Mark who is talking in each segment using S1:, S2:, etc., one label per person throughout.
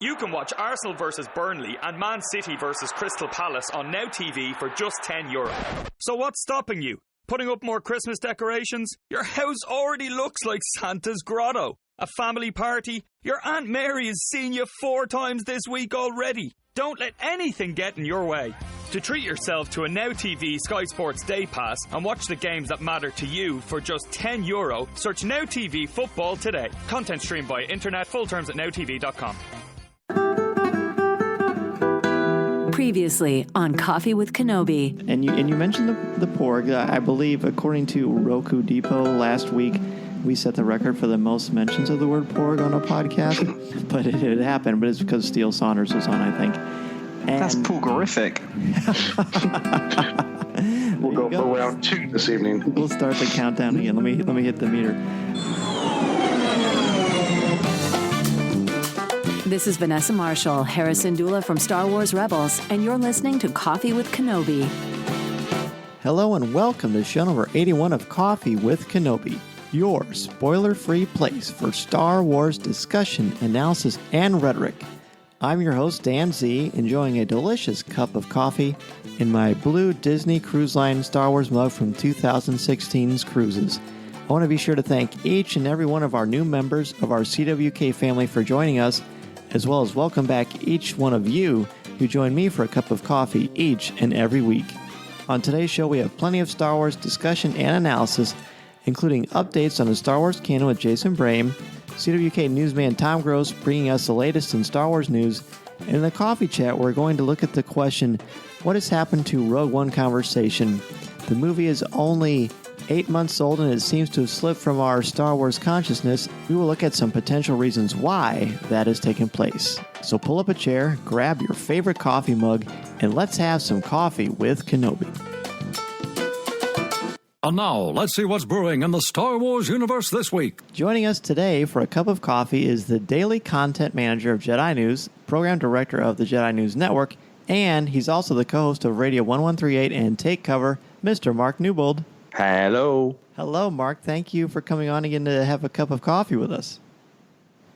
S1: You can watch Arsenal versus Burnley and Man City versus Crystal Palace on Now TV for just €10. So what's stopping you? Putting up more Christmas decorations? Your house already looks like Santa's grotto. A family party? Your Aunt Mary has seen you 4 times this week already. Don't let anything get in your way. To treat yourself to a Now TV Sky Sports Day Pass and watch the games that matter to you for just €10, search Now TV Football today. Content streamed by internet. Full terms at nowtv.com.
S2: Previously on Coffee with Kenobi.
S3: And you mentioned the porg. I believe, according to Roku Depot last week, we set the record for the most mentions of the word porg on a podcast. But it happened, but it's because Steele Saunders was on, I think. And
S4: that's porgorific.
S5: We'll go for round 2 this evening.
S3: We'll start the countdown again. Let me hit the meter.
S2: This is Vanessa Marshall, Harrison Dula from Star Wars Rebels, and you're listening to Coffee with Kenobi.
S3: Hello and welcome to show number 81 of Coffee with Kenobi, your spoiler-free place for Star Wars discussion, analysis, and rhetoric. I'm your host, Dan Z, enjoying a delicious cup of coffee in my blue Disney Cruise Line Star Wars mug from 2016's cruises. I want to be sure to thank each and every one of our new members of our CWK family for joining us, as well as welcome back each one of you who join me for a cup of coffee each and every week. On today's show, we have plenty of Star Wars discussion and analysis, including updates on the Star Wars canon with Jason Brame, CWK newsman Tom Gross bringing us the latest in Star Wars news, and in the coffee chat, we're going to look at the question, what has happened to Rogue One conversation? The movie is only 8 months old and it seems to have slipped from our Star Wars consciousness. We will look at some potential reasons why that has taken place. So pull up a chair, grab your favorite coffee mug, and let's have some coffee with Kenobi.
S6: And now, let's see what's brewing in the Star Wars universe this week.
S3: Joining us today for a cup of coffee is the daily content manager of Jedi News, program director of the Jedi News Network, and he's also the co-host of Radio 1138 and Take Cover, Mr. Mark Newbold.
S4: Hello.
S3: Hello, Mark. Thank you for coming on again to have a cup of coffee with us.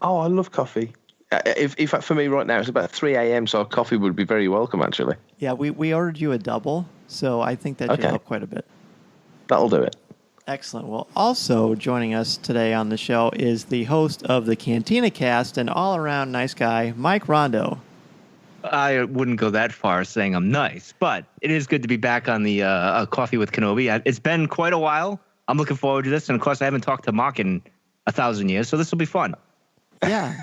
S4: Oh, I love coffee. In fact, for me right now, it's about 3 a.m., so coffee would be very welcome, actually.
S3: Yeah, we ordered you a double, so I think that should help quite a bit.
S4: That'll do it.
S3: Excellent. Well, also joining us today on the show is the host of the Cantina Cast and all-around nice guy, Mike Rondeau.
S7: I wouldn't go that far saying I'm nice, but it is good to be back on the Coffee with Kenobi. It's been quite a while. I'm looking forward to this, and of course, I haven't talked to Mark in 1,000 years, so this will be fun.
S3: Yeah.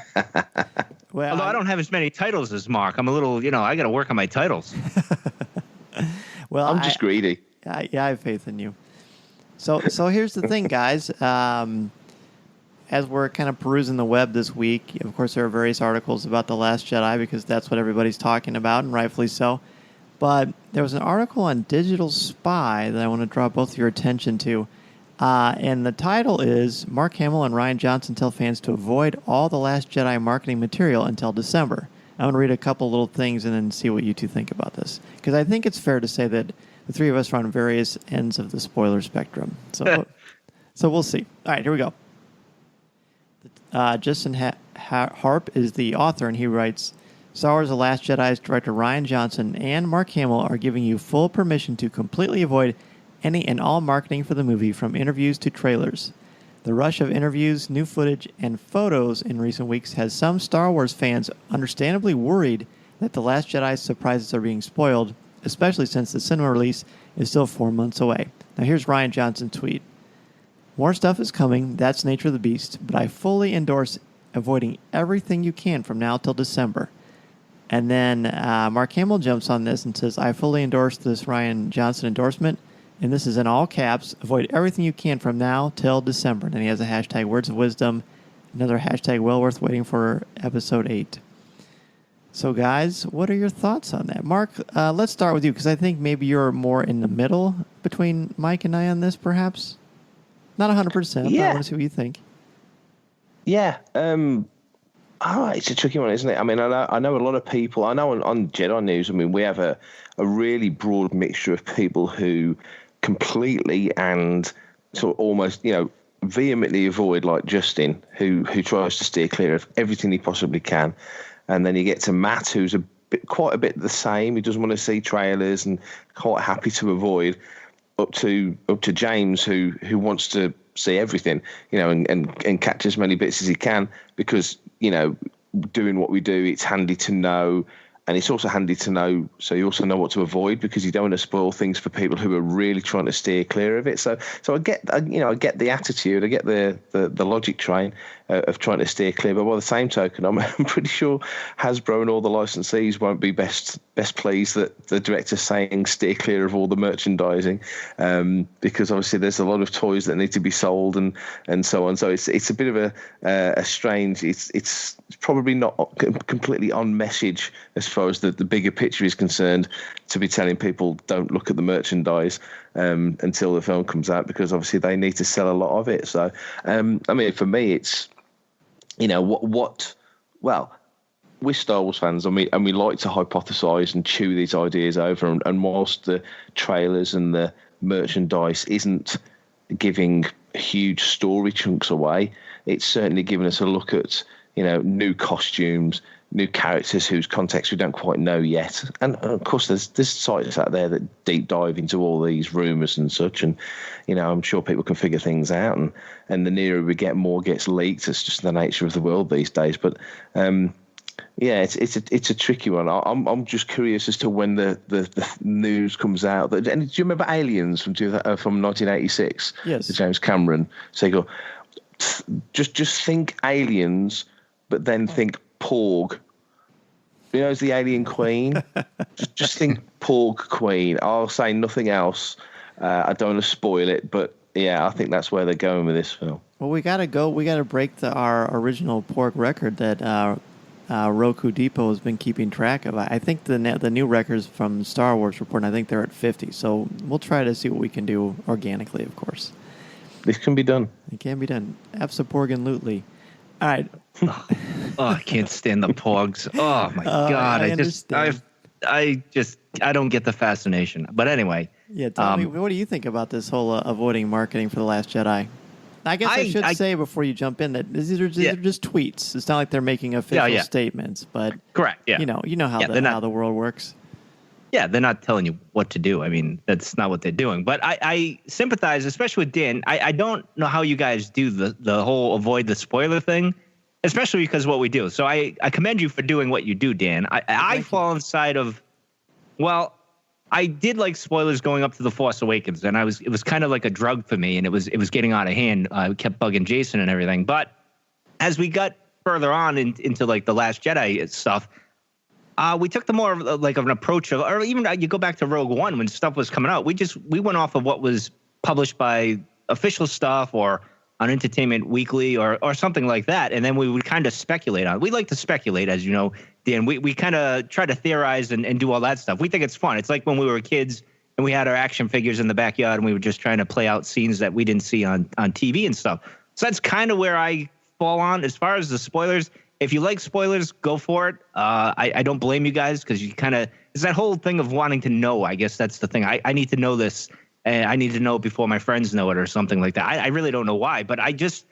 S3: Well,
S7: although I don't have as many titles as Mark. I'm a little, I got to work on my titles.
S3: Well,
S4: I'm just greedy.
S3: I have faith in you. So here's the thing, guys. As we're kind of perusing the web this week, of course, there are various articles about The Last Jedi because that's what everybody's talking about, and rightfully so. But there was an article on Digital Spy that I want to draw both your attention to. And the title is, Mark Hamill and Rian Johnson tell fans to avoid all The Last Jedi marketing material until December. I'm going to read a couple little things and then see what you two think about this. Because I think it's fair to say that the three of us are on various ends of the spoiler spectrum. So we'll see. All right, here we go. Justin Harp is the author, and he writes, Star Wars The Last Jedi's director Rian Johnson and Mark Hamill are giving you full permission to completely avoid any and all marketing for the movie, from interviews to trailers. The rush of interviews, new footage, and photos in recent weeks has some Star Wars fans understandably worried that The Last Jedi's surprises are being spoiled, especially since the cinema release is still 4 months away. Now here's Rian Johnson's tweet. More stuff is coming, that's nature of the beast, but I fully endorse avoiding everything you can from now till December. And then Mark Hamill jumps on this and says, I fully endorse this Rian Johnson endorsement, and this is in all caps, avoid everything you can from now till December. And then he has a hashtag words of wisdom, another hashtag well worth waiting for episode 8. So guys, what are your thoughts on that? Mark, let's start with you, because I think maybe you're more in the middle between Mike and I on this, perhaps? Not 100%, but I want to see what you think.
S4: Yeah. It's a tricky one, isn't it? I mean, I know a lot of people. I know on Jedi News, I mean, we have a really broad mixture of people who completely and sort of almost, vehemently avoid, like Justin, who tries to steer clear of everything he possibly can. and then you get to Matt, who's quite a bit the same. He doesn't want to see trailers and quite happy to avoid. Up to James, who wants to see everything, and catch as many bits as he can, because doing what we do, it's handy to know. And it's also handy to know, so you also know what to avoid, because you don't want to spoil things for people who are really trying to steer clear of it. So I get the attitude, I get the logic train of trying to steer clear. But by the same token, I'm pretty sure Hasbro and all the licensees won't be best pleased that the director's saying steer clear of all the merchandising, because obviously there's a lot of toys that need to be sold and so on. So it's a bit of a strange. It's probably not completely on message as far as the bigger picture is concerned, to be telling people don't look at the merchandise until the film comes out, because obviously they need to sell a lot of it. So, I mean, for me, it's, well, we're Star Wars fans, and we like to hypothesize and chew these ideas over. And whilst the trailers and the merchandise isn't giving huge story chunks away, it's certainly given us a look at, new costumes, new characters whose context we don't quite know yet. And of course, there's sites out there that deep dive into all these rumors and such. And, I'm sure people can figure things out. And the nearer we get, more gets leaked. It's just the nature of the world these days. But, yeah, it's a tricky one. I'm just curious as to when the news comes out. And do you remember Aliens from 1986?
S3: Yes.
S4: The James Cameron. So you go, just think Aliens, but then think Porg. As the alien queen. just think Porg queen. I'll say nothing else. I don't want to spoil it, but yeah, I think that's where they're going with this film.
S3: Well, we got to break our original Porg record that Roku Depot has been keeping track of. I think the new records from Star Wars Report, I think they're at 50. So we'll try to see what we can do organically, of course.
S4: This can be done.
S3: It can be done. Absolutely. All right.
S7: I can't stand the Porgs. Oh my God! I don't get the fascination. But anyway.
S3: Yeah. Tell me, what do you think about this whole avoiding marketing for The Last Jedi? I guess I should say before you jump in that these are just tweets. It's not like they're making official statements, but
S7: correct. Yeah.
S3: You know how the world works.
S7: Yeah, they're not telling you what to do. I mean, that's not what they're doing. But I sympathize, especially with Dan. I don't know how you guys do the whole avoid the spoiler thing, especially because of what we do. So I commend you for doing what you do, Dan. I fall inside of, well, I did like spoilers going up to The Force Awakens, and it was kind of like a drug for me, and it was getting out of hand. I kept bugging Jason and everything. But as we got further on into like The Last Jedi stuff, we took the more of an approach of, or even you go back to Rogue One when stuff was coming out. We went off of what was published by official stuff or on Entertainment Weekly or something like that, and then we would kind of speculate on it. We like to speculate, as you know, Dan. We kind of try to theorize and do all that stuff. We think it's fun. It's like when we were kids and we had our action figures in the backyard and we were just trying to play out scenes that we didn't see on TV and stuff. So that's kind of where I fall on. As far as the spoilers, if you like spoilers, go for it. I don't blame you guys, because you kind of, it's that whole thing of wanting to know. I guess that's the thing. I need to know this, and I need to know it before my friends know it or something like that. I really don't know why, but I just,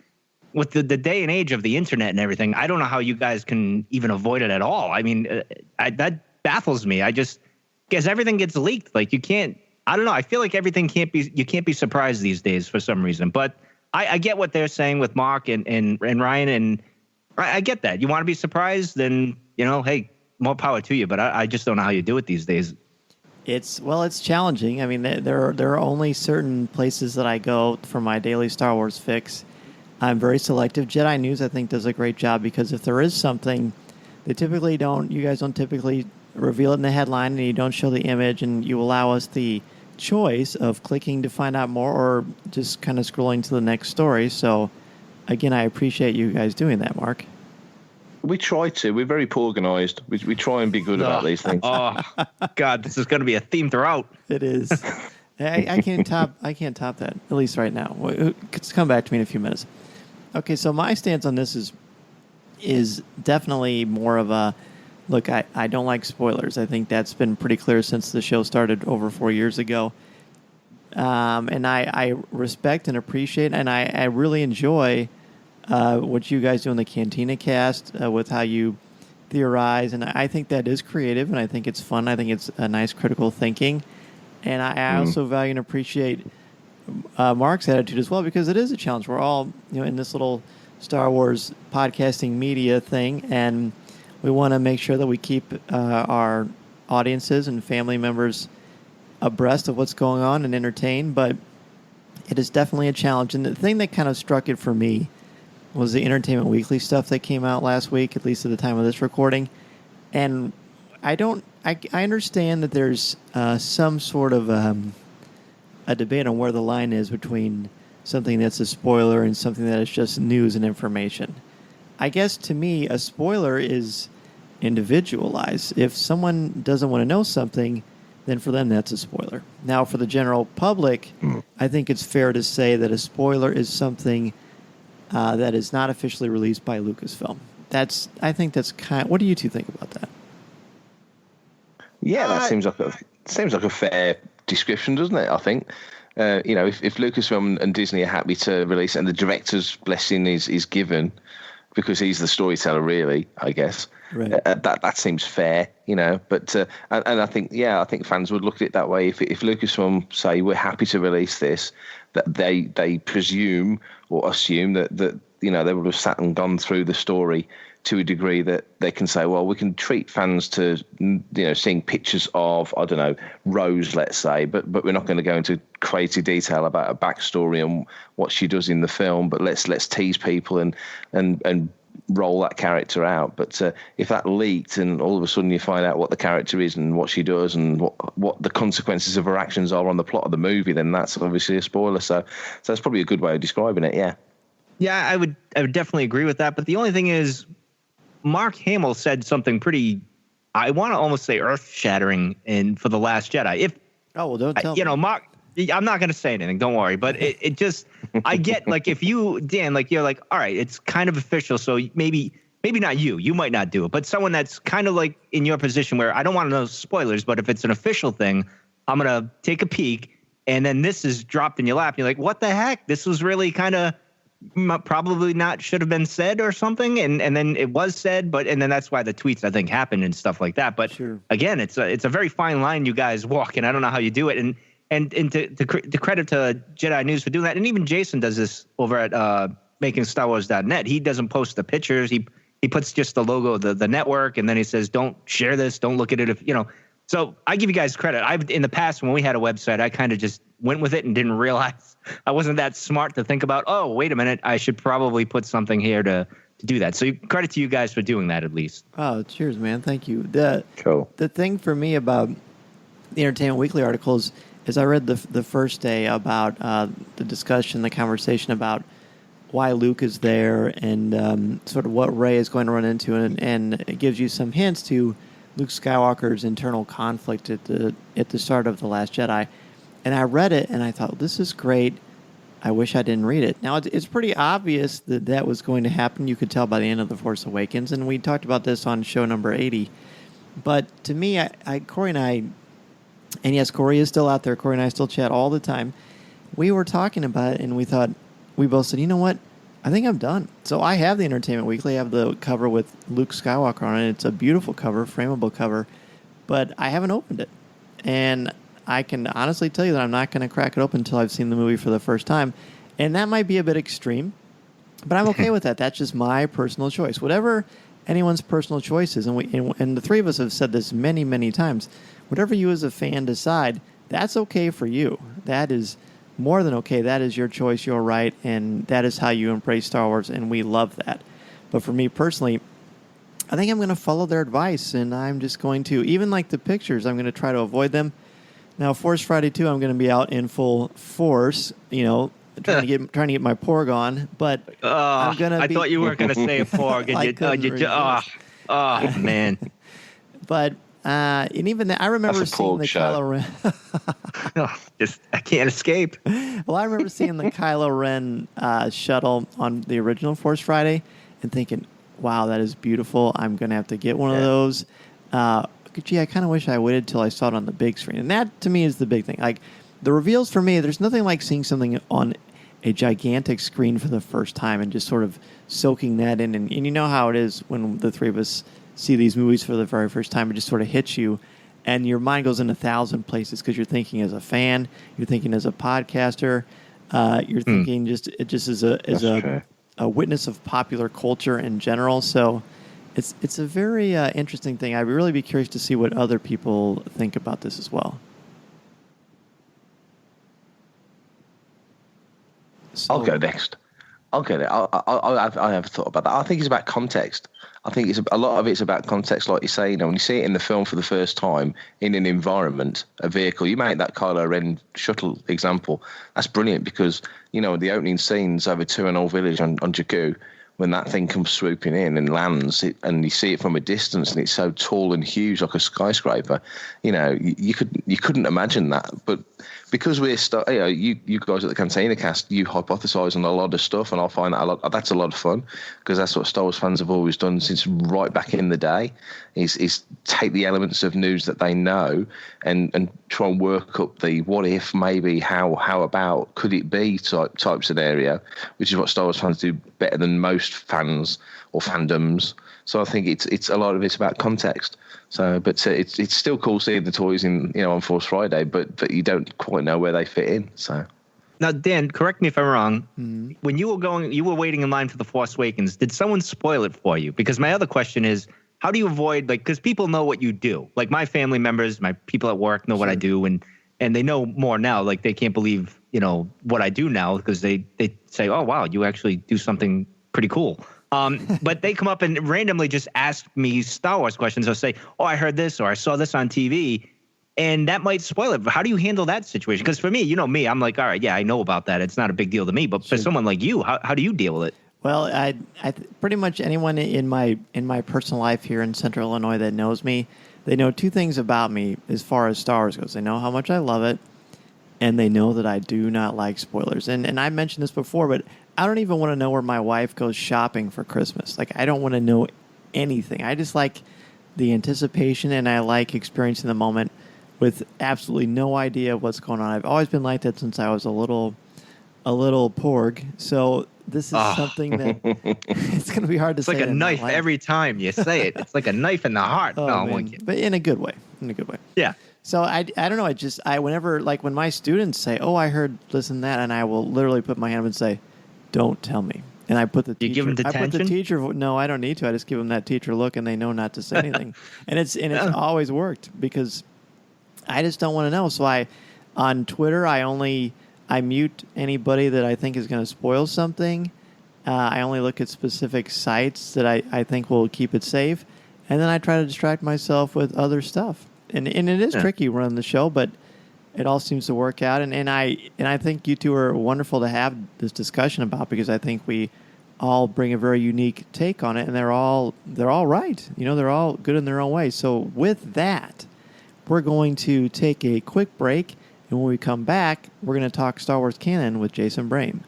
S7: with the day and age of the internet and everything, I don't know how you guys can even avoid it at all. I mean, that baffles me. I just, because everything gets leaked. Like you can't, I don't know. I feel like everything you can't be surprised these days for some reason. But I get what they're saying with Mark and Ryan, and I get that. You want to be surprised, then, hey, more power to you. But I just don't know how you do it these days.
S3: It's challenging. I mean, there are only certain places that I go for my daily Star Wars fix. I'm very selective. Jedi News, I think, does a great job, because if there is something, you guys don't typically reveal it in the headline, and you don't show the image, and you allow us the choice of clicking to find out more or just kind of scrolling to the next story. So, again, I appreciate you guys doing that, Mark.
S4: We try to. We're very organised. We try and be good about these things.
S7: Oh, God, this is going to be a theme throughout.
S3: It is. I can't top that, at least right now. It's come back to me in a few minutes. Okay, so my stance on this is definitely more of a, look, I don't like spoilers. I think that's been pretty clear since the show started over 4 years ago. And I respect and appreciate, and I really enjoy what you guys do in the Cantina cast with how you theorize, and I think that is creative, and I think it's fun. I think it's a nice critical thinking, and I also value and appreciate Mark's attitude as well, because it is a challenge. We're all in this little Star Wars podcasting media thing, and we want to make sure that we keep our audiences and family members abreast of what's going on and entertained, but it is definitely a challenge. And the thing that kind of struck it for me was the Entertainment Weekly stuff that came out last week, at least at the time of this recording. And I understand that there's some sort of a debate on where the line is between something that's a spoiler and something that is just news and information. I guess to me, a spoiler is individualized. If someone doesn't want to know something, then for them that's a spoiler. Now, for the general public, I think it's fair to say that a spoiler is something that is not officially released by Lucasfilm. I think that's what do you two think about that?
S4: Yeah, that seems like a fair description, doesn't it? I think if Lucasfilm and Disney are happy to release it, and the director's blessing is given because he's the storyteller, really, I guess. Right. That seems fair, But and I think fans would look at it that way. If Lucasfilm say we're happy to release this, that they presume or assume that they would have sat and gone through the story to a degree that they can say, well, we can treat fans to seeing pictures of, I don't know, Rose, let's say, but we're not going to go into crazy detail about a backstory and what she does in the film. But let's tease people and roll that character out. But if that leaked and all of a sudden you find out what the character is and what she does and what the consequences of her actions are on the plot of the movie, then that's obviously a spoiler. So that's probably a good way of describing it. Yeah.
S7: Yeah, I would definitely agree with that. But the only thing is, Mark Hamill said something pretty, I want to almost say earth-shattering for The Last Jedi.
S3: Don't tell me.
S7: Mark, I'm not going to say anything, don't worry. But it just, I get, if you, Dan, you're like, all right, it's kind of official, so maybe not you might not do it, but someone that's kind of in your position where I don't want to know spoilers, but if it's an official thing, I'm going to take a peek, and then this is dropped in your lap, and you're like, what the heck? This was really kind of probably not should have been said or something, and then it was said, and then that's why the tweets I think happened and stuff like that. But sure. Again, it's a very fine line you guys walk, and I don't know how you do it. And to credit to Jedi News for doing that, and even Jason does this over at MakingStarWars.net. He doesn't post the pictures. He puts just the logo of the network, and then he says, "Don't share this. Don't look at it." So I give you guys credit. In the past when we had a website, I kind of just went with it and didn't realize I wasn't that smart to think about, oh, wait a minute, I should probably put something here to do that. So credit to you guys for doing that at least.
S3: Oh, cheers, man. Thank you.
S4: Cool.
S3: The thing for me about the Entertainment Weekly articles is I read the first day about the discussion, the conversation about why Luke is there and sort of what Rey is going to run into, and it gives you some hints to Luke Skywalker's internal conflict at the start of The Last Jedi. And I read it, and I thought, this is great. I wish I didn't read it. Now, it's pretty obvious that was going to happen. You could tell by the end of The Force Awakens, and we talked about this on show number 80. But to me, Corey and I, and yes, Corey is still out there. Corey and I still chat all the time. We were talking about it, and we both said, you know what? I think I'm done. So I have the Entertainment Weekly. I have the cover with Luke Skywalker on it. It's a beautiful cover, frameable cover, but I haven't opened it. And I can honestly tell you that I'm not going to crack it open until I've seen the movie for the first time. And that might be a bit extreme, but I'm okay with that. That's just my personal choice. Whatever anyone's personal choice is, and the three of us have said this many, many times, whatever you as a fan decide, that's okay for you. That is more than okay. That is your choice, your right, and that is how you embrace Star Wars, and we love that. But for me personally, I think I'm going to follow their advice, and I'm just going to, even like the pictures, I'm going to try to avoid them. Now, Force Friday 2, I'm going to be out in full force, trying to get my porg on, but I'm going to
S7: I thought you weren't going to say a porg. And man.
S3: But, and even that, I remember seeing the Kylo Ren.
S7: I can't escape.
S3: Well, I remember seeing the Kylo Ren shuttle on the original Force Friday and thinking, wow, that is beautiful. I'm going to have to get one of those. Gee, I kind of wish I waited till I saw it on the big screen. And that, to me, is the big thing. Like, the reveals for me, there's nothing like seeing something on a gigantic screen for the first time and just sort of soaking that in. And you know how it is when the three of us see these movies for the very first time, it just sort of hits you, and your mind goes in 1,000 places because you're thinking as a fan, you're thinking as a podcaster, you're thinking just as a witness of popular culture in general. So it's a very interesting thing. I'd really be curious to see what other people think about this as well. So,
S4: I'll go next. I'll get it. I have thought about that. I think it's about context. I think a lot of it's about context, like you say. When you see it in the film for the first time in an environment, a vehicle, you make that Kylo Ren shuttle example. That's brilliant because the opening scenes over Turinol Village on Jakku, when that thing comes swooping in and lands, and you see it from a distance, and it's so tall and huge, like a skyscraper. You couldn't imagine that, but because we're you guys at the Cantina Cast, you hypothesize on a lot of stuff, and I find that's a lot of fun because that's what Star Wars fans have always done since right back in the day. Is take the elements of news that they know and try and work up the what if, maybe, how about, could it be type scenario, which is what Star Wars fans do better than most fans or fandoms. So I think it's a lot of it's about context. So, but it's still cool seeing the toys on Force Friday, but you don't quite know where they fit in. So
S7: now, Dan, correct me if I'm wrong. Mm-hmm. When you were waiting in line for the Force Awakens. Did someone spoil it for you? Because my other question is, how do you avoid because people know what you do? Like my family members, my people at work know what I do, and they know more now. Like they can't believe what I do now because they say, oh wow, you actually do something pretty cool. But they come up and randomly just ask me Star Wars questions. They'll say, oh, I heard this, or I saw this on TV. And that might spoil it. But how do you handle that situation? Because for me, me, I'm like, all right, yeah, I know about that. It's not a big deal to me. But for someone like you, how do you deal with it?
S3: Well, I pretty much anyone in my personal life here in Central Illinois that knows me, they know two things about me as far as Star Wars goes. They know how much I love it, and they know that I do not like spoilers. And I mentioned this before, but I don't even want to know where my wife goes shopping for Christmas. Like, I don't want to know anything. I just like the anticipation, and I like experiencing the moment with absolutely no idea what's going on. I've always been like that since I was a little porg. So this is something that it's going to be hard to say.
S7: It's like a knife every time you say it. It's like a knife in the heart.
S3: But in a good way.
S7: Yeah.
S3: So I don't know. Whenever, like, when my students say, "Oh, I heard this and that," and I will literally put my hand up and say, "Don't tell me." And I put the teacher.
S7: You give them detention?
S3: I put the teacher. No, I don't need to. I just give them that teacher look, and they know not to say anything. and it's always worked because I just don't want to know. So on Twitter, I mute anybody that I think is going to spoil something. I only look at specific sites that I think will keep it safe, and then I try to distract myself with other stuff. And it is tricky running the show, but it all seems to work out. And I think you two are wonderful to have this discussion about because I think we all bring a very unique take on it, and they're all right. They're all good in their own way. So with that, we're going to take a quick break, and when we come back, we're going to talk Star Wars canon with Jason Brame.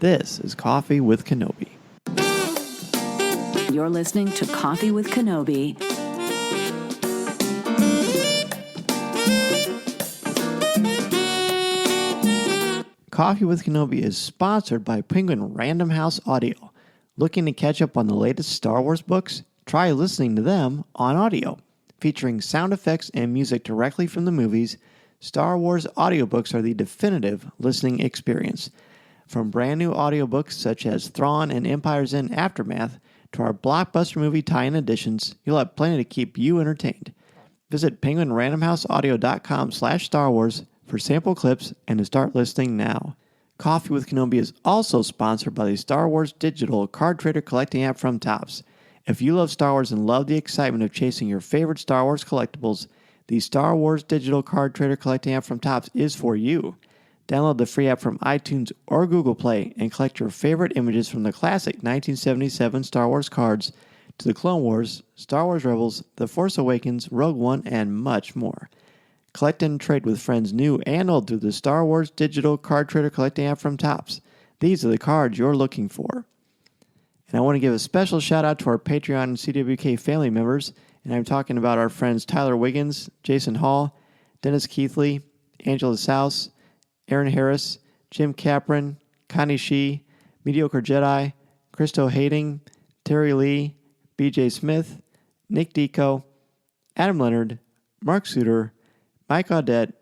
S3: This is Coffee with Kenobi.
S2: You're listening to Coffee with Kenobi.
S3: Coffee with Kenobi is sponsored by Penguin Random House Audio. Looking to catch up on the latest Star Wars books? Try listening to them on audio. Featuring sound effects and music directly from the movies, Star Wars audiobooks are the definitive listening experience. From brand new audiobooks such as Thrawn and Empire's End Aftermath to our blockbuster movie tie-in editions, you'll have plenty to keep you entertained. Visit penguinrandomhouseaudio.com/Star Wars for sample clips and to start listening now. Coffee with Kenobi is also sponsored by the Star Wars Digital Card Trader Collecting app from Topps. If you love Star Wars and love the excitement of chasing your favorite Star Wars collectibles, the Star Wars Digital Card Trader Collecting app from Topps is for you. Download the free app from iTunes or Google Play and collect your favorite images from the classic 1977 Star Wars cards to the Clone Wars, Star Wars Rebels, The Force Awakens, Rogue One, and much more. Collect and trade with friends new and old through the Star Wars Digital Card Trader Collecting app from Topps. These are the cards you're looking for. And I want to give a special shout out to our Patreon and CWK family members, and I'm talking about our friends Tyler Wiggins, Jason Hall, Dennis Keithley, Angela Souse, Aaron Harris, Jim Capron, Connie Shee, Mediocre Jedi, Christo Hading, Terry Lee, BJ Smith, Nick Deco, Adam Leonard, Mark Suter, Mike Audette,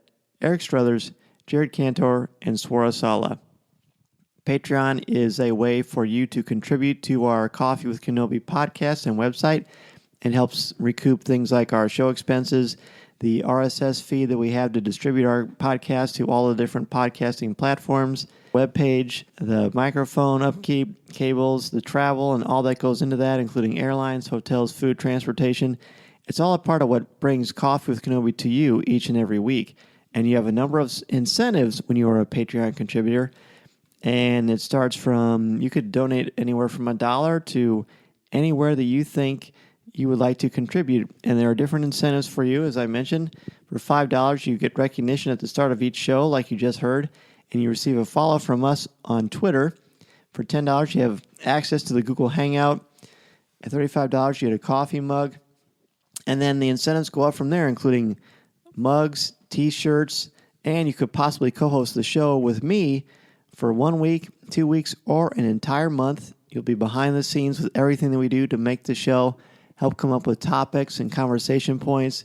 S3: Eric Struthers, Jared Cantor, and Swara Sala. Patreon is a way for you to contribute to our Coffee with Kenobi podcast and website. It helps recoup things like our show expenses, the RSS feed that we have to distribute our podcast to all the different podcasting platforms, webpage, the microphone upkeep, cables, the travel, and all that goes into that, including airlines, hotels, food, transportation. It's all a part of what brings Coffee with Kenobi to you each and every week. And you have a number of incentives when you are a Patreon contributor. And it starts from, you could donate anywhere from $1 to anywhere that you think you would like to contribute. And there are different incentives for you. As I mentioned, for $5, you get recognition at the start of each show, like you just heard, and you receive a follow from us on Twitter. For $10, you have access to the Google Hangout. At $35, you get a coffee mug. And then the incentives go up from there, including mugs, T-shirts, and you could possibly co-host the show with me for 1 week, 2 weeks, or an entire month. You'll be behind the scenes with everything that we do to make the show, help come up with topics and conversation points,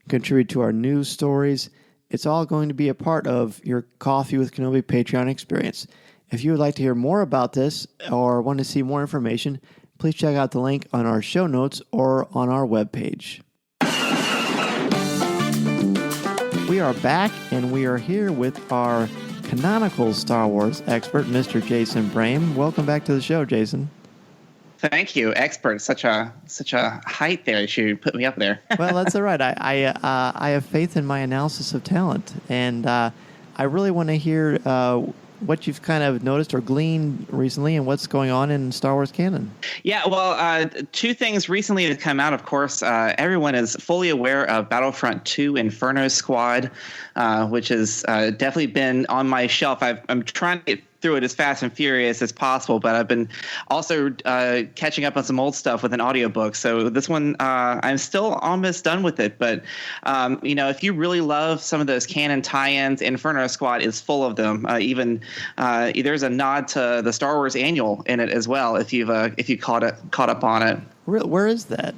S3: contribute to our news stories. It's all going to be a part of your Coffee with Kenobi Patreon experience. If you would like to hear more about this or want to see more information, please check out the link on our show notes or on our webpage. We are back, and we are here with our canonical Star Wars expert, Mr. Jason Brame. Welcome back to the show, Jason.
S8: Thank you, expert. Such a height there. You should put me up there.
S3: Well, that's all right. I have faith in my analysis of talent, and I really want to hear what you've kind of noticed or gleaned recently and what's going on in Star Wars canon.
S8: Yeah, well, two things recently have come out. Of course, everyone is fully aware of Battlefront 2 Inferno Squad, which has definitely been on my shelf. I'm trying to get through it as fast and furious as possible, but I've been also catching up on some old stuff with an audiobook. So this one, I'm still almost done with it. But, if you really love some of those canon tie-ins, Inferno Squad is full of them. Even there's a nod to the Star Wars Annual in it as well, if you caught up on it.
S3: Where is that?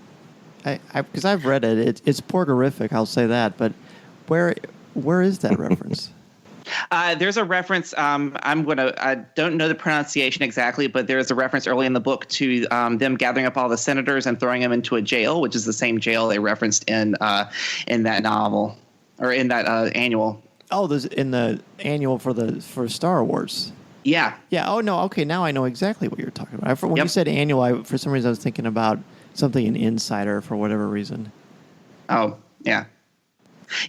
S3: Because I've read it. It's porgorific, I'll say that. But where is that reference?
S8: There's a reference. I don't know the pronunciation exactly, but there's a reference early in the book to them gathering up all the senators and throwing them into a jail, which is the same jail they referenced in that novel or in that annual.
S3: Oh, there's in the annual for Star Wars.
S8: Yeah.
S3: Yeah. Oh no. Okay. Now I know exactly what you're talking about. When you said annual, for some reason I was thinking about something in Insider for whatever reason.
S8: Oh yeah.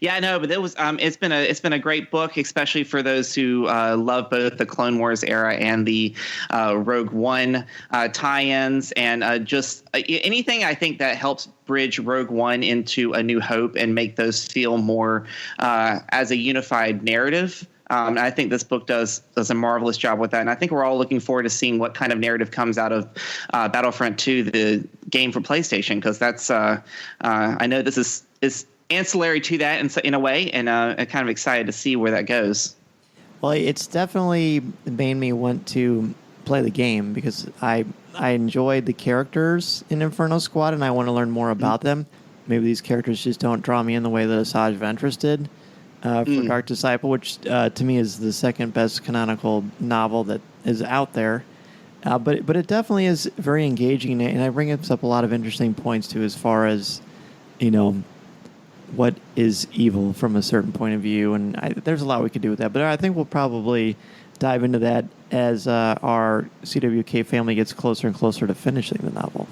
S8: Yeah, I know, but it was it's been a great book, especially for those who love both the Clone Wars era and the Rogue One tie-ins, and just anything I think that helps bridge Rogue One into A New Hope and make those feel more as a unified narrative. I think this book does a marvelous job with that, and I think we're all looking forward to seeing what kind of narrative comes out of Battlefront 2, the game for PlayStation, because that's I know this is ancillary to that in a way, and I'm kind of excited to see where that goes.
S3: Well, it's definitely made me want to play the game because I enjoyed the characters in Inferno Squad, and I want to learn more about them. Maybe these characters just don't draw me in the way that Asajj Ventress did for Dark Disciple, which to me is the second best canonical novel that is out there. But it definitely is very engaging, and I bring up a lot of interesting points too, as far as what is evil from a certain point of view, and there's a lot we could do with that. But I think we'll probably dive into that as our CWK family gets closer and closer to finishing the novel.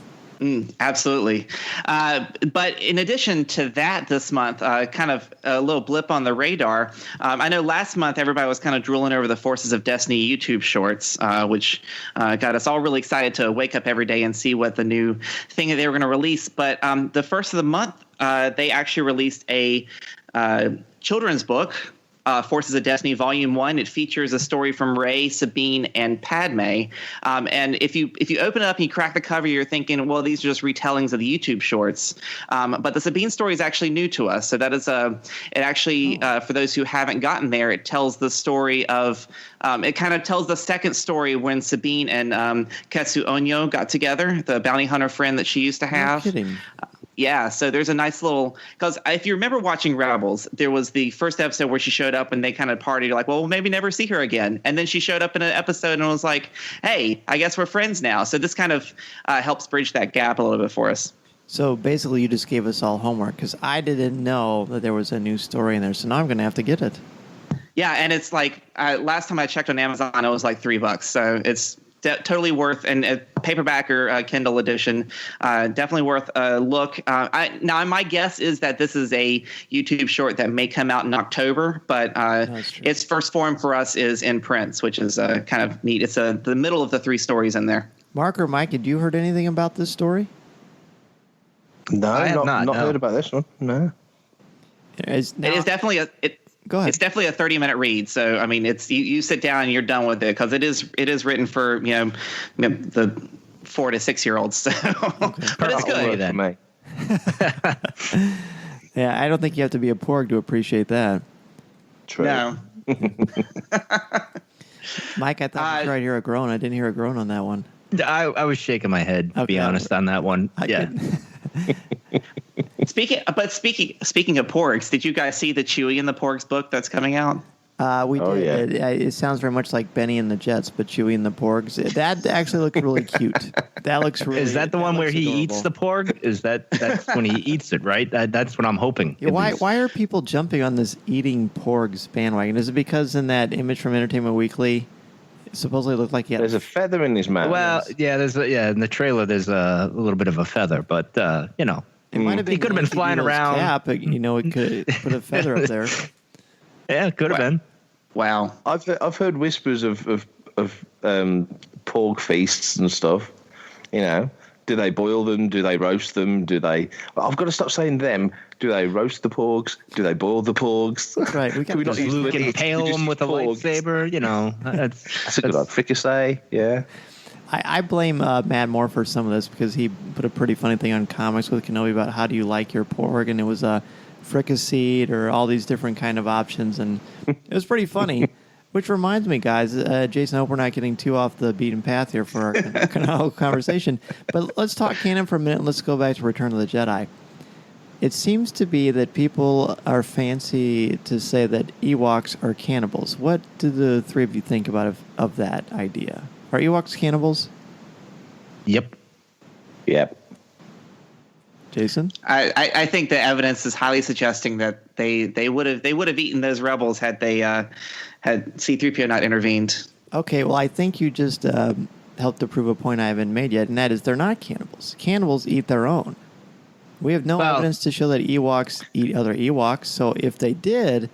S8: Absolutely. But in addition to that, this month, kind of a little blip on the radar. I know last month everybody was kind of drooling over the Forces of Destiny YouTube shorts, which got us all really excited to wake up every day and see what the new thing that they were going to release. But the first of the month, they actually released a children's book, Forces of Destiny Volume 1. It features a story from Rey, Sabine, and Padme. And if you open it up and you crack the cover, you're thinking, well, these are just retellings of the YouTube shorts. But the Sabine story is actually new to us. So that is for those who haven't gotten there, it tells the story of it kind of tells the second story when Sabine and Ketsu Onyo got together, the bounty hunter friend that she used to have.
S3: No kidding.
S8: Yeah, so there's a nice little, because if you remember watching Rebels, there was the first episode where she showed up and they kind of partied. You're like, well, we'll maybe never see her again. And then she showed up in an episode and was like, hey, I guess we're friends now. So this kind of helps bridge that gap a little bit for us.
S3: So basically, you just gave us all homework because I didn't know that there was a new story in there. So now I'm going to have to get it.
S8: Yeah, and it's like last time I checked on Amazon, it was like $3. So it's totally worth, and paperback or Kindle edition, definitely worth a look. Now, my guess is that this is a YouTube short that may come out in October, but its first form for us is in print, which is kind of neat. It's the middle of the 3 stories in there.
S3: Mark or Mike, had you heard anything about this story?
S4: No, I have not heard about this one. No.
S8: It is definitely
S3: Go ahead.
S8: It's definitely a 30-minute read. So, I mean, it's you sit down and you're done with it because it is written for, the 4 to 6 year olds. So, but it's good.
S3: Yeah, I don't think you have to be a porg to appreciate that.
S4: True.
S8: No.
S3: Mike, I thought you tried to hear a groan. I didn't hear a groan on that one.
S7: I was shaking my head, to be honest, on that one.
S8: Speaking of porgs, did you guys see the Chewie and the Porgs book that's coming out?
S3: We did.
S4: Yeah.
S3: It sounds very much like Benny and the Jets, but Chewie and the Porgs. That actually looks really cute. That looks really.
S7: Is that the one where he
S3: adorable.
S7: eats the porg? That's when he eats it, right? That's what I'm hoping.
S3: Yeah, why are people jumping on this eating porgs bandwagon? Is it because in that image from Entertainment Weekly, it supposedly looked like he had
S4: there's a feather in his mouth?
S7: Well, yeah, in the trailer there's a little bit of a feather, but
S3: It might have been
S7: he could have been flying around.
S3: Cap, but, it could put a feather up there.
S7: Yeah, it could have been.
S8: Wow.
S4: I've heard whispers of porg feasts and stuff. Do they boil them? Do they roast them? I've got to stop saying them. Do they roast the porgs? Do they boil the porgs?
S3: Right. We
S7: Can we just Luke impale them with a lightsaber? That's
S4: a good one. Fricassee, yeah.
S3: I blame Matt Moore for some of this because he put a pretty funny thing on Comics with Kenobi about how do you like your porg, and it was fricasseed or all these different kind of options, and it was pretty funny. Which reminds me, guys, Jason, I hope we're not getting too off the beaten path here for our conversation. But let's talk canon for a minute, and let's go back to Return of the Jedi. It seems to be that people are fancy to say that Ewoks are cannibals. What do the three of you think about of that idea? Are Ewoks cannibals?
S7: Yep.
S3: Jason?
S8: I think the evidence is highly suggesting that they would have eaten those rebels had they had C-3PO not intervened.
S3: Okay, well, I think you just helped to prove a point I haven't made yet, and that is they're not cannibals. Cannibals eat their own. We have no evidence to show that Ewoks eat other Ewoks, so if they did,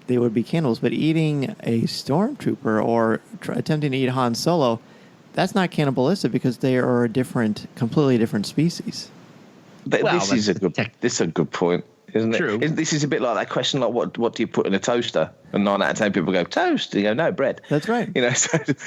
S3: they would be cannibals. But eating a stormtrooper or attempting to eat Han Solo, that's not cannibalistic because they are a completely different species.
S4: This is a good point, isn't it?
S7: True.
S4: This is a bit like that question, like what do you put in a toaster? And 9 out of 10 people go toast. And you go, no, bread.
S3: That's right.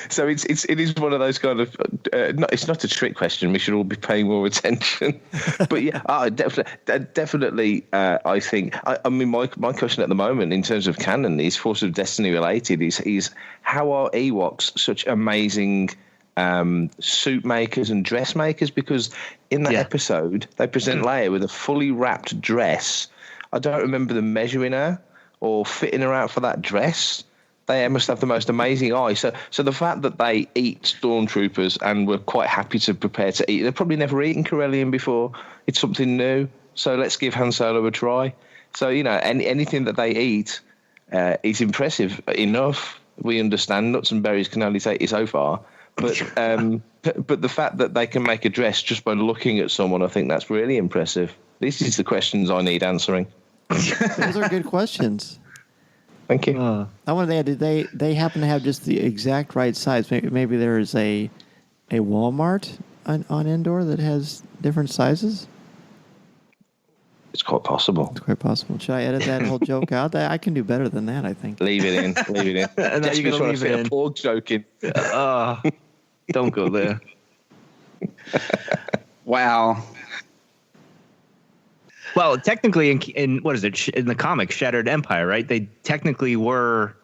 S4: So it is one of those kind of. It's not a trick question. We should all be paying more attention. But yeah, definitely. I think. I mean, my question at the moment in terms of canon is Force of Destiny related. Is how are Ewoks such amazing suit makers and dress makers? Because in that episode they present Leia with a fully wrapped dress. I don't remember them measuring her or fitting her out for that dress. They must have the most amazing eye. So the fact that they eat stormtroopers and were quite happy to prepare to eat, they've probably never eaten Corellian before. It's something new. So let's give Han Solo a try. So anything that they eat is impressive enough. We understand nuts and berries can only take you so far. But the fact that they can make a dress just by looking at someone, I think that's really impressive. These are the questions I need answering.
S3: Those are good questions.
S4: Thank you.
S3: I wonder, did they happen to have just the exact right size? Maybe there is a Walmart on Endor that has different sizes?
S4: It's quite possible.
S3: It's quite possible. Should I edit that whole joke out? I can do better than that, I think.
S4: Leave it in.
S7: Just you're going to leave it in.
S4: A pork joke in.
S7: Don't go there.
S8: Wow.
S7: Well, technically, in what is it? In the comic, Shattered Empire, right? They technically were.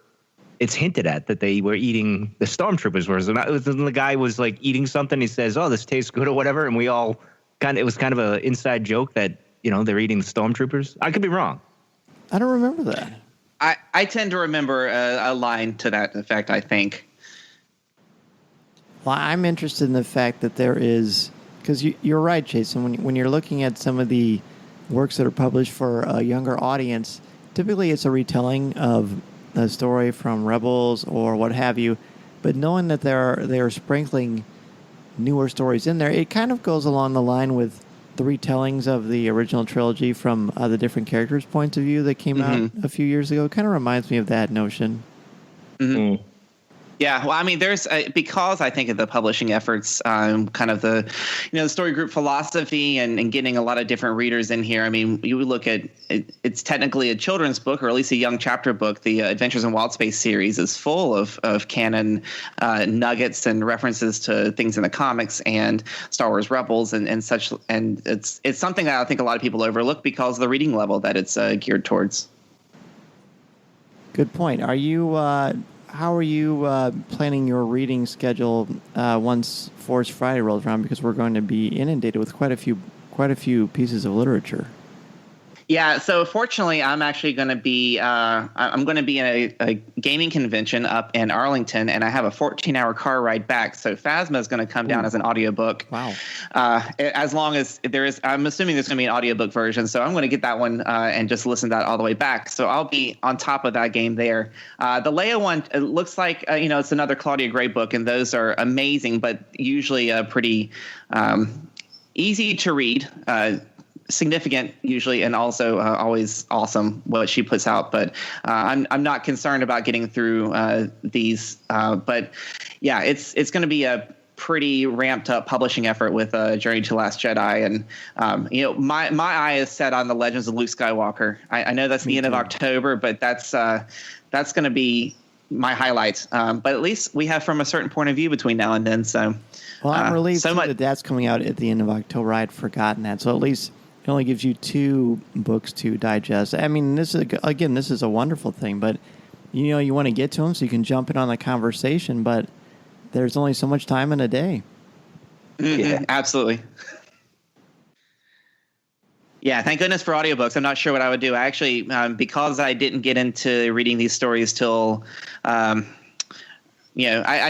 S7: It's hinted at that they were eating the stormtroopers. Whereas the guy was like eating something. He says, "Oh, this tastes good" or whatever, and we all it was kind of an inside joke that they're eating the stormtroopers. I could be wrong.
S3: I don't remember that.
S8: I tend to remember a line to that effect, I think.
S3: Well, I'm interested in the fact that there is, because you're right, Jason, when you're looking at some of the works that are published for a younger audience, typically it's a retelling of a story from Rebels or what have you, but knowing that they're sprinkling newer stories in there, it kind of goes along the line with the retellings of the original trilogy from the different characters' points of view that came out a few years ago. It kind of reminds me of that notion.
S8: Mm-hmm. Yeah, well, I mean, there's because I think of the publishing efforts, kind of the, the story group philosophy and getting a lot of different readers in here. I mean, you look at it's technically a children's book, or at least a young chapter book. The Adventures in Wild Space series is full of canon nuggets and references to things in the comics and Star Wars Rebels and such. And it's something that I think a lot of people overlook because of the reading level that it's geared towards.
S3: Good point. How are you planning your reading schedule once Force Friday rolls around? Because we're going to be inundated with quite a few pieces of literature.
S8: Yeah, so fortunately, I'm actually going to be I'm going to be in a gaming convention up in Arlington, and I have a 14-hour car ride back. So Phasma is going to come down as an audiobook.
S3: Wow!
S8: As long as there is, I'm assuming there's going to be an audiobook version. So I'm going to get that one and just listen to that all the way back. So I'll be on top of that game there. The Leia one, it looks like it's another Claudia Gray book, and those are amazing, but usually pretty easy to read. Significant usually, and also always awesome what she puts out. But I'm not concerned about getting through these. But yeah, it's going to be a pretty ramped up publishing effort with Journey to Last Jedi, and my eye is set on the Legends of Luke Skywalker. I know that's the end of October, but that's going to be my highlights. But at least we have from a certain point of view between now and then. So,
S3: well, I'm relieved that that's coming out at the end of October. I'd forgotten that, so at least it only gives you 2 books to digest. I mean, this is a wonderful thing, but you want to get to them so you can jump in on the conversation, but there's only so much time in a day.
S8: Mm-hmm, yeah, absolutely. Yeah, thank goodness for audiobooks. I'm not sure what I would do. I actually, because I didn't get into reading these stories till I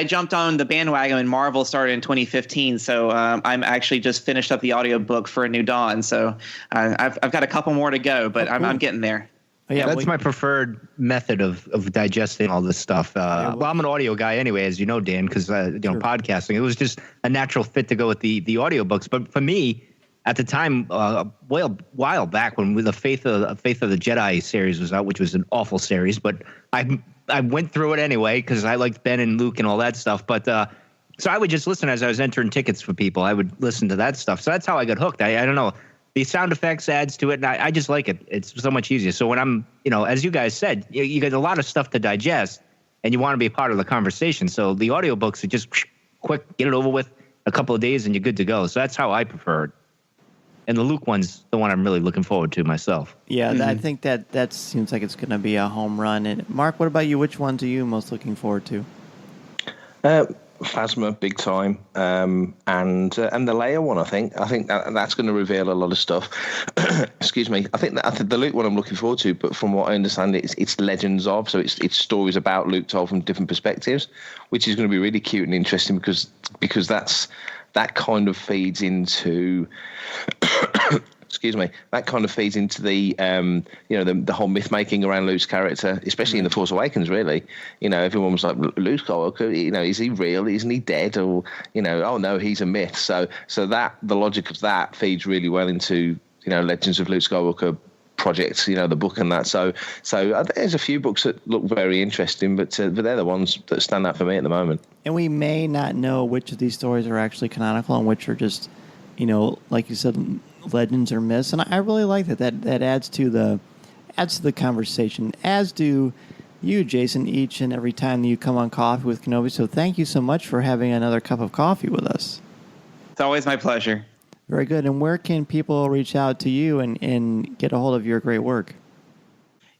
S8: jumped on the bandwagon when Marvel started in 2015, so I'm actually just finished up the audiobook for A New Dawn. So I've got a couple more to go, but cool. I'm getting there.
S7: That's my preferred method of digesting all this stuff. Well, I'm an audio guy anyway, as you know, Dan, because podcasting. It was just a natural fit to go with the audiobooks. But for me, at the time, a while back when the Faith of the Jedi series was out, which was an awful series, but I went through it anyway because I liked Ben and Luke and all that stuff. But so I would just listen as I was entering tickets for people. I would listen to that stuff. So that's how I got hooked. I don't know. The sound effects adds to it, and I just like it. It's so much easier. So when I'm, as you guys said, you get a lot of stuff to digest, and you want to be a part of the conversation. So the audiobooks are just quick, get it over with, a couple of days, and you're good to go. So that's how I prefer it. And the Luke one's the one I'm really looking forward to myself.
S3: Yeah, I think that seems like it's going to be a home run. And Mark, what about you? Which ones are you most looking forward to?
S4: Phasma, big time, and the Leia one. I think that's going to reveal a lot of stuff. Excuse me. I think the Luke one I'm looking forward to, but from what I understand, it's legends of, so it's stories about Luke told from different perspectives, which is going to be really cute and interesting because that kind of feeds into. Excuse me. That kind of feeds into the the whole myth making around Luke's character, especially in The Force Awakens. Really, everyone was like, Luke Skywalker. Is he real? Isn't he dead? Or oh no, he's a myth. So that the logic of that feeds really well into Legends of Luke Skywalker projects. The book and that. So there's a few books that look very interesting, but they're the ones that stand out for me at the moment.
S3: And we may not know which of these stories are actually canonical and which are just, like you said, legends or myths, and I really like that adds to the conversation, as do you, Jason, each and every time that you come on Coffee with Kenobi. So thank you so much for having another cup of coffee with us.
S8: It's always my pleasure.
S3: Very good. And where can people reach out to you and get a hold of your great work?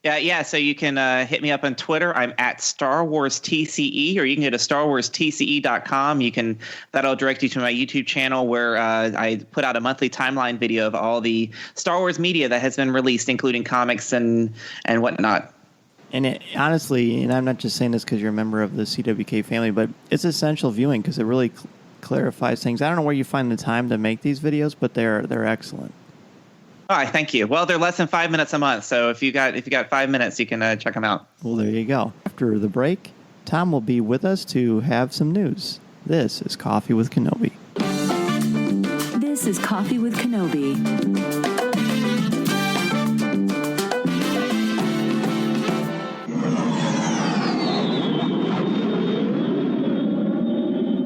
S8: Yeah. So you can hit me up on Twitter. I'm at Star Wars TCE, or you can go to StarWarsTCE.com. That'll direct you to my YouTube channel where I put out a monthly timeline video of all the Star Wars media that has been released, including comics and whatnot.
S3: And honestly, and I'm not just saying this because you're a member of the CWK family, but it's essential viewing because it really clarifies things. I don't know where you find the time to make these videos, but they're excellent.
S8: All right, thank you. Well, they're less than 5 minutes a month, so if you got 5 minutes, you can check them out.
S3: Well, there you go. After the break, Tom will be with us to have some news. This is Coffee with Kenobi.
S2: This is Coffee with Kenobi.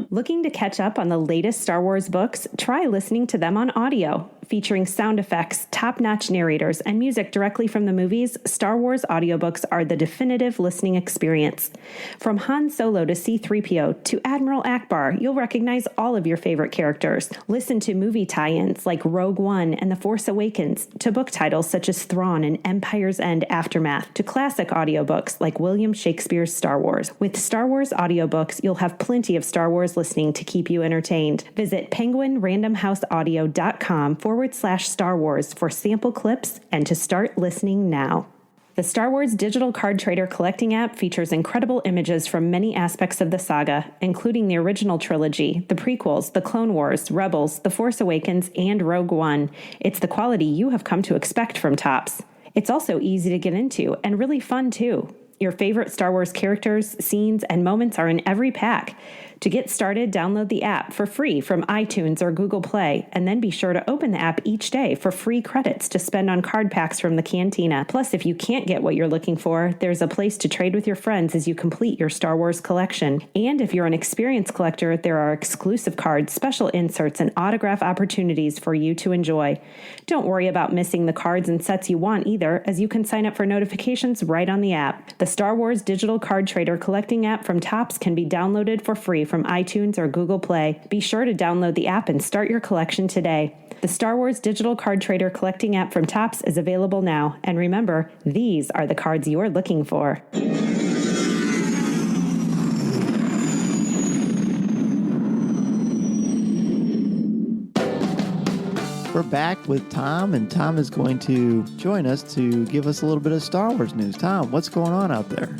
S2: Looking to catch up on the latest Star Wars books? Try listening to them on audio. Featuring sound effects, top-notch narrators, and music directly from the movies, Star Wars audiobooks are the definitive listening experience. From Han Solo to C-3PO to Admiral Akbar, you'll recognize all of your favorite characters. Listen to movie tie-ins like Rogue One and The Force Awakens, to book titles such as Thrawn and Empire's End Aftermath, to classic audiobooks like William Shakespeare's Star Wars. With Star Wars audiobooks, you'll have plenty of Star Wars listening to keep you entertained. Visit penguinrandomhouseaudio.com/Star Wars for sample clips and to start listening now. The Star Wars Digital Card Trader Collecting app features incredible images from many aspects of the saga, including the original trilogy, the prequels, the Clone Wars, Rebels, The Force Awakens, and Rogue One. It's the quality you have come to expect from Topps. It's also easy to get into and really fun, too. Your favorite Star Wars characters, scenes, and moments are in every pack. To get started, download the app for free from iTunes or Google Play, and then be sure to open the app each day for free credits to spend on card packs from the Cantina. Plus, if you can't get what you're looking for, there's a place to trade with your friends as you complete your Star Wars collection. And if you're an experienced collector, there are exclusive cards, special inserts, and autograph opportunities for you to enjoy. Don't worry about missing the cards and sets you want either, as you can sign up for notifications right on the app. The Star Wars Digital Card Trader Collecting app from Topps can be downloaded for free from iTunes or Google Play. Be sure to download the app and start your collection today. The Star Wars Digital Card Trader Collecting app from Topps is available now. And remember, these are the cards you're looking for.
S3: We're back with Tom, and Tom is going to join us to give us a little bit of Star Wars news. Tom, what's going on out there?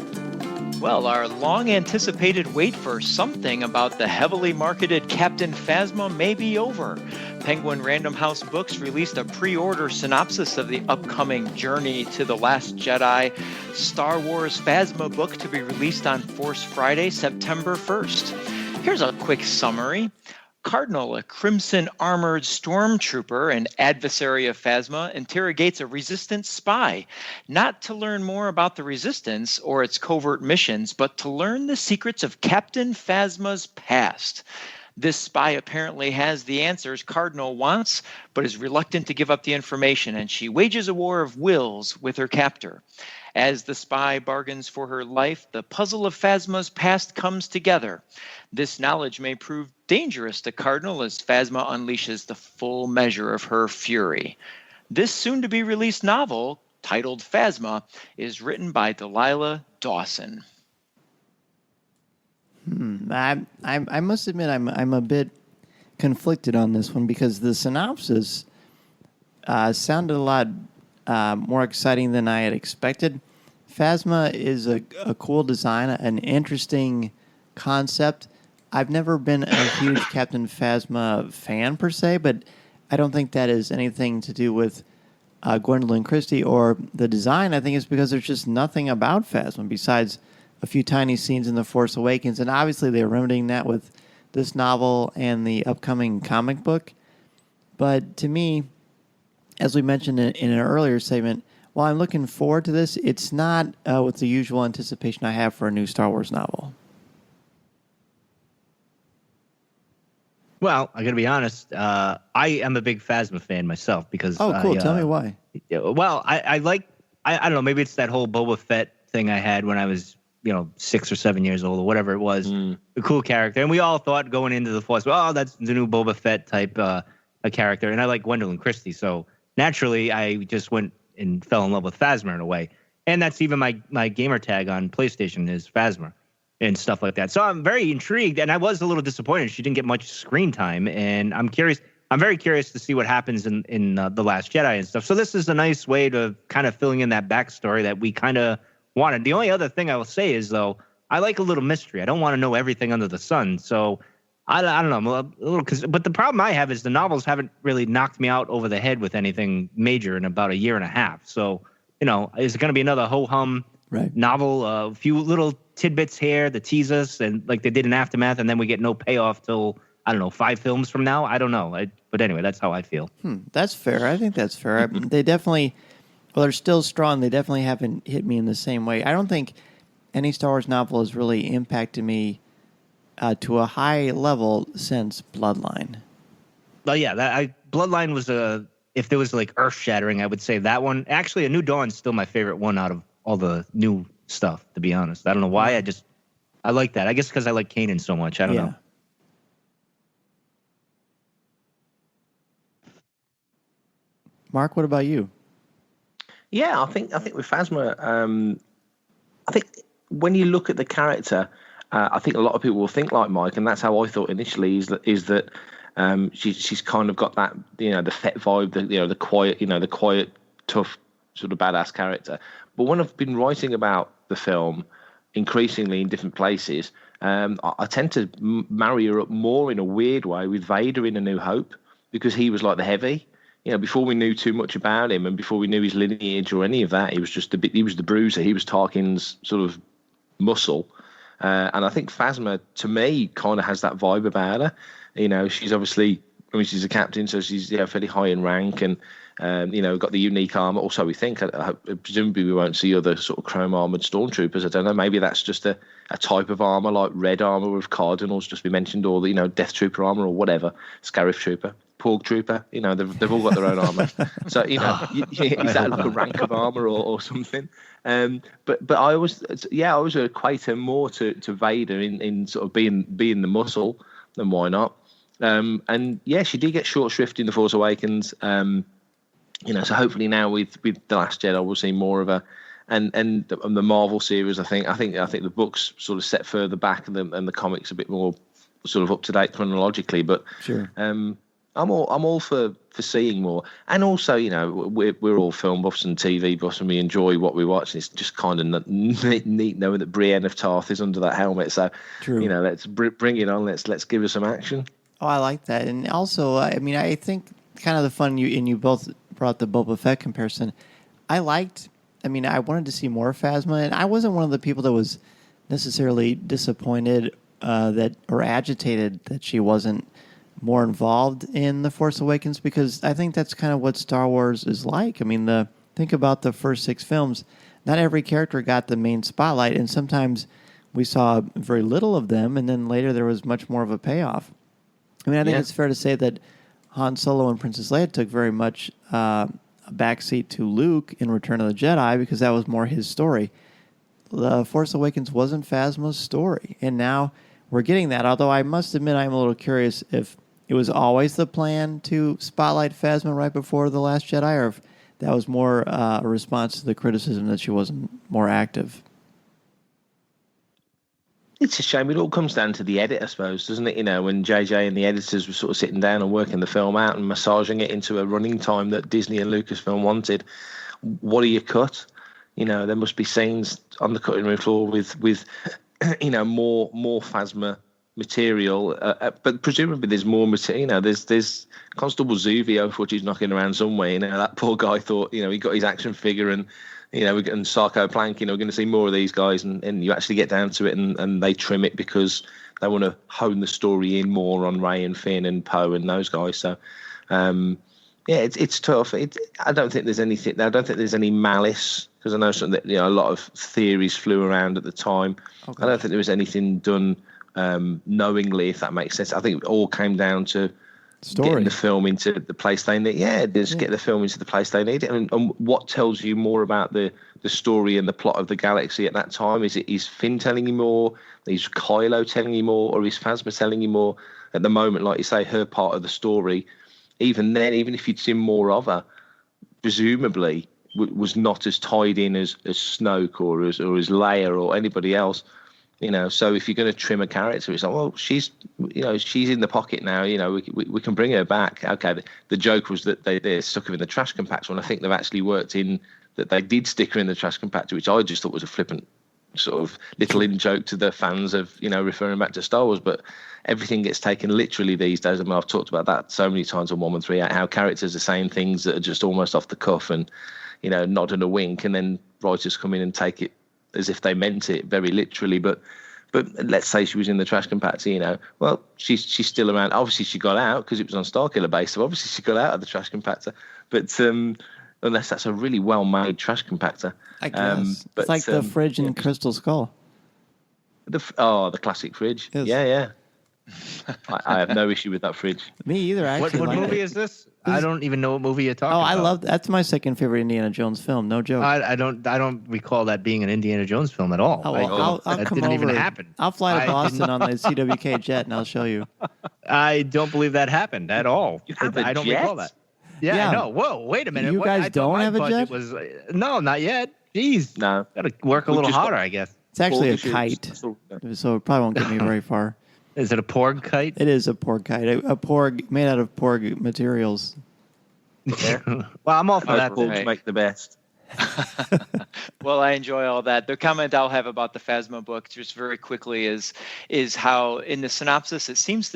S9: Well, our long-anticipated wait for something about the heavily marketed Captain Phasma may be over. Penguin Random House Books released a pre-order synopsis of the upcoming Journey to the Last Jedi Star Wars Phasma book to be released on Force Friday, September 1st. Here's a quick summary. Cardinal, a crimson-armored stormtrooper and adversary of Phasma, interrogates a resistance spy, not to learn more about the resistance or its covert missions, but to learn the secrets of Captain Phasma's past. This spy apparently has the answers Cardinal wants, but is reluctant to give up the information, and she wages a war of wills with her captor. As the spy bargains for her life, the puzzle of Phasma's past comes together. This knowledge may prove dangerous to Cardinal as Phasma unleashes the full measure of her fury. This soon-to-be-released novel, titled Phasma, is written by Delilah Dawson.
S3: I must admit I'm a bit conflicted on this one because the synopsis sounded a lot more exciting than I had expected. Phasma is a cool design, an interesting concept. I've never been a huge Captain Phasma fan per se, but I don't think that is anything to do with Gwendolyn Christie or the design. I think it's because there's just nothing about Phasma besides a few tiny scenes in The Force Awakens, and obviously they're remedying that with this novel and the upcoming comic book. But to me, as we mentioned in an earlier segment, while I'm looking forward to this, it's not with the usual anticipation I have for a new Star Wars novel.
S7: Well, I got to be honest. I am a big Phasma fan myself because.
S3: Oh, cool! Tell me why.
S7: Well, I like. I don't know. Maybe it's that whole Boba Fett thing I had when I was 6 or 7 years old or whatever it was. A cool character, and we all thought going into the Force, well, that's the new Boba Fett type a character, and I like Gwendolyn Christie, so naturally I just went and fell in love with Phasma in a way. And that's even my gamer tag on PlayStation is Phasma and stuff like that. So I'm very intrigued, and I was a little disappointed she didn't get much screen time. And I'm very curious to see what happens in The Last Jedi and stuff. So this is a nice way to kind of filling in that backstory that we kind of wanted. The only other thing I will say is, though, I like a little mystery. I don't want to know everything under the sun. So I don't know. I'm a little, but the problem I have is the novels haven't really knocked me out over the head with anything major in about a year and a half. So, is it going to be another ho-hum novel? A few little tidbits here to tease us, and like they did in Aftermath, and then we get no payoff till, I don't know, 5 films from now? I don't know. But anyway, that's how I feel.
S3: That's fair. I think that's fair. They definitely, they're still strong. They definitely haven't hit me in the same way. I don't think any Star Wars novel has really impacted me to a high level since Bloodline.
S7: Oh yeah, Bloodline was if there was like earth shattering, I would say that one. Actually, A New Dawn's still my favorite one out of all the new stuff. To be honest, I don't know why. I like that. I guess because I like Kanan so much. I don't know.
S3: Mark, what about you?
S4: Yeah, I think with Phasma, I think when you look at the character, I think a lot of people will think like Mike, and that's how I thought initially. Is that she's kind of got that the Fett vibe, the quiet, tough sort of badass character. But when I've been writing about the film, increasingly in different places, I tend to marry her up more in a weird way with Vader in A New Hope, because he was like the heavy. Before we knew too much about him and before we knew his lineage or any of that, he was the bruiser. He was Tarkin's sort of muscle. And I think Phasma, to me, kind of has that vibe about her. She's obviously, she's a captain, so she's fairly high in rank and, got the unique armor. Also, we think, presumably we won't see other sort of chrome-armored stormtroopers. I don't know. Maybe that's just a type of armor like red armor with cardinals, just we mentioned, or the, Death Trooper armor or whatever, Scarif Trooper. Porg Trooper, they've all got their own armor. So, is that like a rank of armor or something? But I always equate her more to Vader in sort of being the muscle, then why not? And yeah, she did get short shrift in The Force Awakens. So hopefully now with The Last Jedi, we'll see more of her. And the Marvel series, I think the books sort of set further back and the comics a bit more sort of up to date chronologically. But
S3: sure.
S4: I'm all for seeing more, and also we're all film buffs and TV buffs, and we enjoy what we watch. And it's just kind of neat knowing that Brienne of Tarth is under that helmet. So
S3: true.
S4: Let's bring it on. Let's give her some action.
S3: Oh, I like that, and also I think kind of the fun you both brought the Boba Fett comparison. I wanted to see more Phasma, and I wasn't one of the people that was necessarily disappointed or agitated that she wasn't more involved in The Force Awakens, because I think that's kind of what Star Wars is like. Think about the first 6 films. Not every character got the main spotlight, and sometimes we saw very little of them, and then later there was much more of a payoff. I think it's fair to say that Han Solo and Princess Leia took very much a backseat to Luke in Return of the Jedi, because that was more his story. The Force Awakens wasn't Phasma's story, and now we're getting that, although I must admit I'm a little curious if it was always the plan to spotlight Phasma right before The Last Jedi, or if that was more a response to the criticism that she wasn't more active.
S4: It's a shame. It all comes down to the edit, I suppose, doesn't it? When JJ and the editors were sort of sitting down and working the film out and massaging it into a running time that Disney and Lucasfilm wanted, what do you cut? There must be scenes on the cutting room floor with more Phasma material, but presumably there's more material. There's Constable Zuvio footage knocking around somewhere. That poor guy thought he got his action figure and and Sarko Plank. We're going to see more of these guys, and you actually get down to it, and they trim it because they want to hone the story in more on Rey and Finn and Poe and those guys. So it's tough. I don't think there's anything. I don't think there's any malice, because I know something that a lot of theories flew around at the time. Okay. I don't think there was anything done knowingly, if that makes sense. I think it all came down to getting the film into the place they need. Get the film into the place they need it. And what tells you more about the story and the plot of the galaxy at that time? Is Finn telling you more? Is Kylo telling you more? Or is Phasma telling you more? At the moment, like you say, her part of the story, even then, even if you'd seen more of her, presumably was not as tied in as Snoke or as Leia or anybody else. So if you're going to trim a character, it's like, well, she's in the pocket now. We can bring her back. Okay, the joke was that they stuck her in the trash compactor, and I think they've actually worked in that they did stick her in the trash compactor, which I just thought was a flippant sort of little in joke to the fans of referring back to Star Wars. But everything gets taken literally these days. I mean, I've talked about that so many times on 113, how characters are saying things that are just almost off the cuff and nod and a wink, and then writers come in and take it as if they meant it very literally. But let's say she was in the trash compactor, well, she's still around. Obviously she got out because it was on Starkiller base, so obviously she got out of the trash compactor, but unless that's a really well made trash compactor,
S3: I guess. It's like the fridge in Crystal Skull.
S4: The classic fridge.
S3: Yes.
S4: Yeah. I have no issue with that fridge.
S3: Me either, actually.
S7: What movie is this? I don't even know what movie you're talking about.
S3: I love that's my second favorite Indiana Jones film. No joke.
S7: I don't recall that being an Indiana Jones film at all.
S3: Oh, well, I'll
S7: that
S3: come
S7: didn't
S3: over.
S7: even happen.
S3: I'll fly to Boston on the CWK jet, and I'll show you.
S7: I don't believe that happened at all. I don't recall that. Yeah, I know. Whoa, wait a minute.
S3: You guys don't have a jet?
S7: No, not yet. Jeez.
S4: No.
S7: Got to work a little harder, I guess.
S3: It's actually a kite, so it probably won't get me very far.
S7: Is it a porg kite?
S3: It is a porg kite. A porg made out of porg materials.
S4: Yeah.
S7: Well, I'm all for that.
S4: Porgs make the best.
S9: Well, I enjoy all that. The comment I'll have about the Phasma book, just very quickly, is how in the synopsis it seems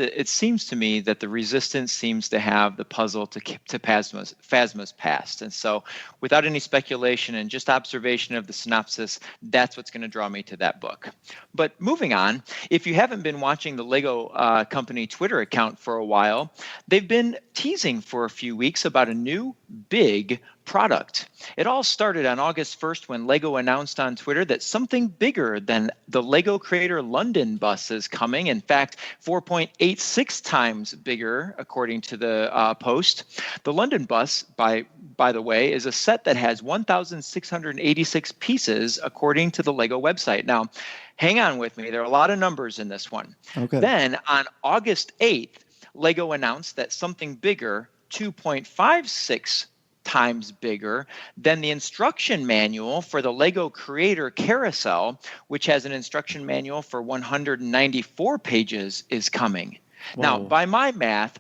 S9: to me that the Resistance seems to have the puzzle to Phasma's past, and so without any speculation and just observation of the synopsis, that's what's going to draw me to that book. But moving on, if you haven't been watching the Lego company Twitter account for a while, they've been teasing for a few weeks about a new big product. It all started on August 1st when Lego announced on Twitter that something bigger than the Lego Creator London bus is coming. In fact, 4.86 times bigger, according to the post. The London bus, by the way, is a set that has 1,686 pieces, according to the Lego website. Now, hang on with me. There are a lot of numbers in this one.
S3: Okay.
S9: Then, on August 8th, Lego announced that something bigger, 2.56 times bigger than the instruction manual for the Lego Creator Carousel, which has an instruction manual for 194 pages, is coming.
S3: Whoa.
S9: Now, by my math,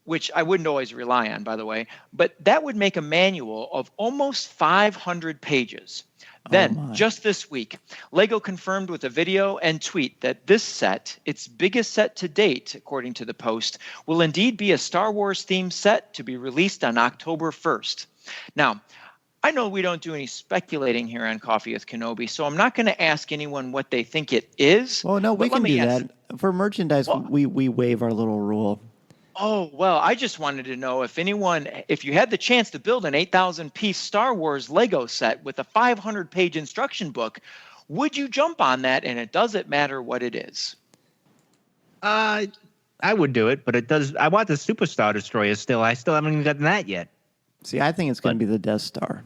S9: which I wouldn't always rely on, by the way, but that would make a manual of almost 500 pages. Then, just this week, Lego confirmed with a video and tweet that this set, its biggest set to date, according to the post, will indeed be a Star Wars themed set to be released on October 1st. Now, I know we don't do any speculating here on Coffee with Kenobi, so I'm not going to ask anyone what they think it is.
S3: Well, no, we can do that. For merchandise, we waive our little rule.
S9: Oh, well, I just wanted to know if you had the chance to build an 8,000-piece Star Wars Lego set with a 500-page instruction book, would you jump on that, and it doesn't matter what it is?
S7: I would do it, but it does. I want the Superstar Destroyer still. I still haven't even gotten that yet.
S3: See, I think it's going to be the Death Star.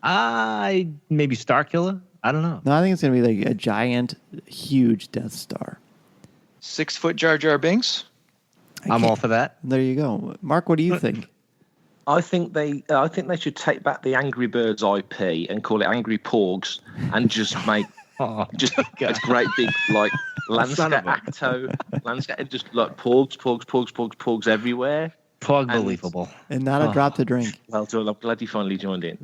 S7: Maybe Starkiller? I don't know.
S3: No, I think it's going to be like a giant, huge Death Star.
S9: 6-foot Jar Jar Binks?
S7: I'm all for that.
S3: There you go. Mark, what do you think?
S4: I think they should take back the Angry Birds IP and call it Angry Porgs and just make a great big landscape and just like porgs everywhere.
S7: Unbelievable.
S3: And not a drop to drink.
S4: Well done. I'm glad you finally joined in.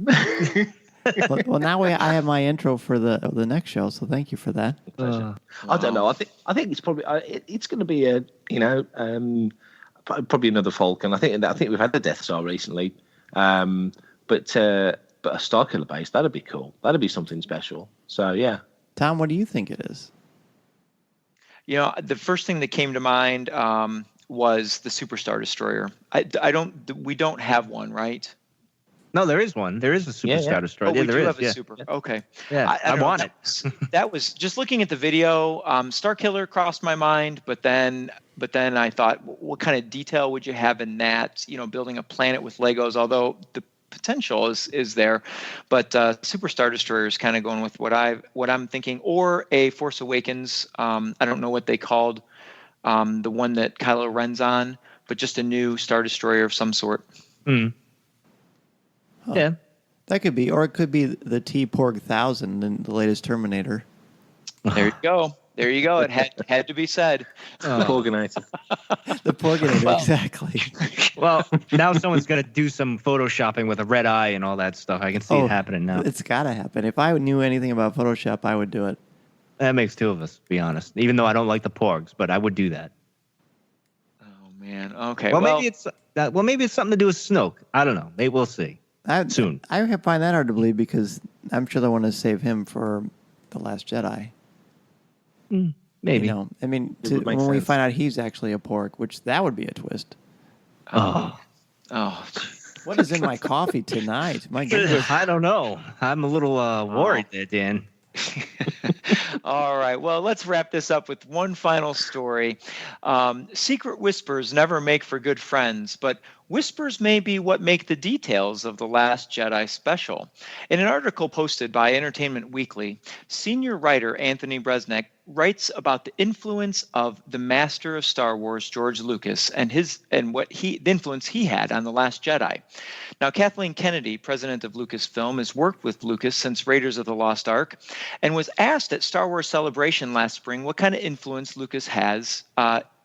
S3: Well, now I have my intro for the next show, so thank you for that.
S4: I don't know. I think it's probably it's going to be probably another Falcon. I think we've had the Death Star recently, but a Starkiller base, that'd be cool. That'd be something special. So yeah.
S3: Tom, what do you think it is?
S9: The first thing that came to mind was the Superstar Destroyer. We don't have one, right?
S7: No, there is one. There is a Superstar Destroyer.
S9: Oh, we do have a Super. Okay.
S7: Yeah, I want it.
S9: That was just looking at the video. Starkiller crossed my mind, but then I thought, what kind of detail would you have in that? Building a planet with Legos, although the potential is there, but Superstar Destroyer is kind of going with what I'm thinking, or a Force Awakens. I don't know what they called the one that Kylo Ren's on, but just a new Star Destroyer of some sort.
S7: Mm. Huh. Yeah,
S3: That could be, or it could be the T-Porg 1000 in the latest Terminator.
S9: There you go. There you go. It had to be said.
S4: The Porginator.
S3: The Porginator, exactly.
S7: Well, now someone's going to do some photoshopping with a red eye and all that stuff. I can see it happening now.
S3: It's got to happen. If I knew anything about Photoshop, I would do it.
S7: That makes two of us, to be honest. Even though I don't like the Porgs, but I would do that.
S9: Oh man. Okay.
S7: Well, maybe it's something to do with Snoke. I don't know. Maybe we'll see. Soon.
S3: I find that hard to believe because I'm sure they want to save him for The Last Jedi.
S7: Maybe.
S3: You know, I mean, when we find out he's actually a Porg, which that would be a twist.
S9: Oh.
S3: What is in my coffee tonight? My goodness.
S7: I don't know. I'm a little worried there, Dan.
S9: All right. Well, let's wrap this up with one final story. Secret whispers never make for good friends, but whispers may be what make the details of The Last Jedi special. In an article posted by Entertainment Weekly, senior writer Anthony Bresnik writes about the influence of the master of Star Wars, George Lucas, and the influence he had on The Last Jedi. Now, Kathleen Kennedy, president of Lucasfilm, has worked with Lucas since Raiders of the Lost Ark, and was asked at Star Wars Celebration last spring what kind of influence Lucas has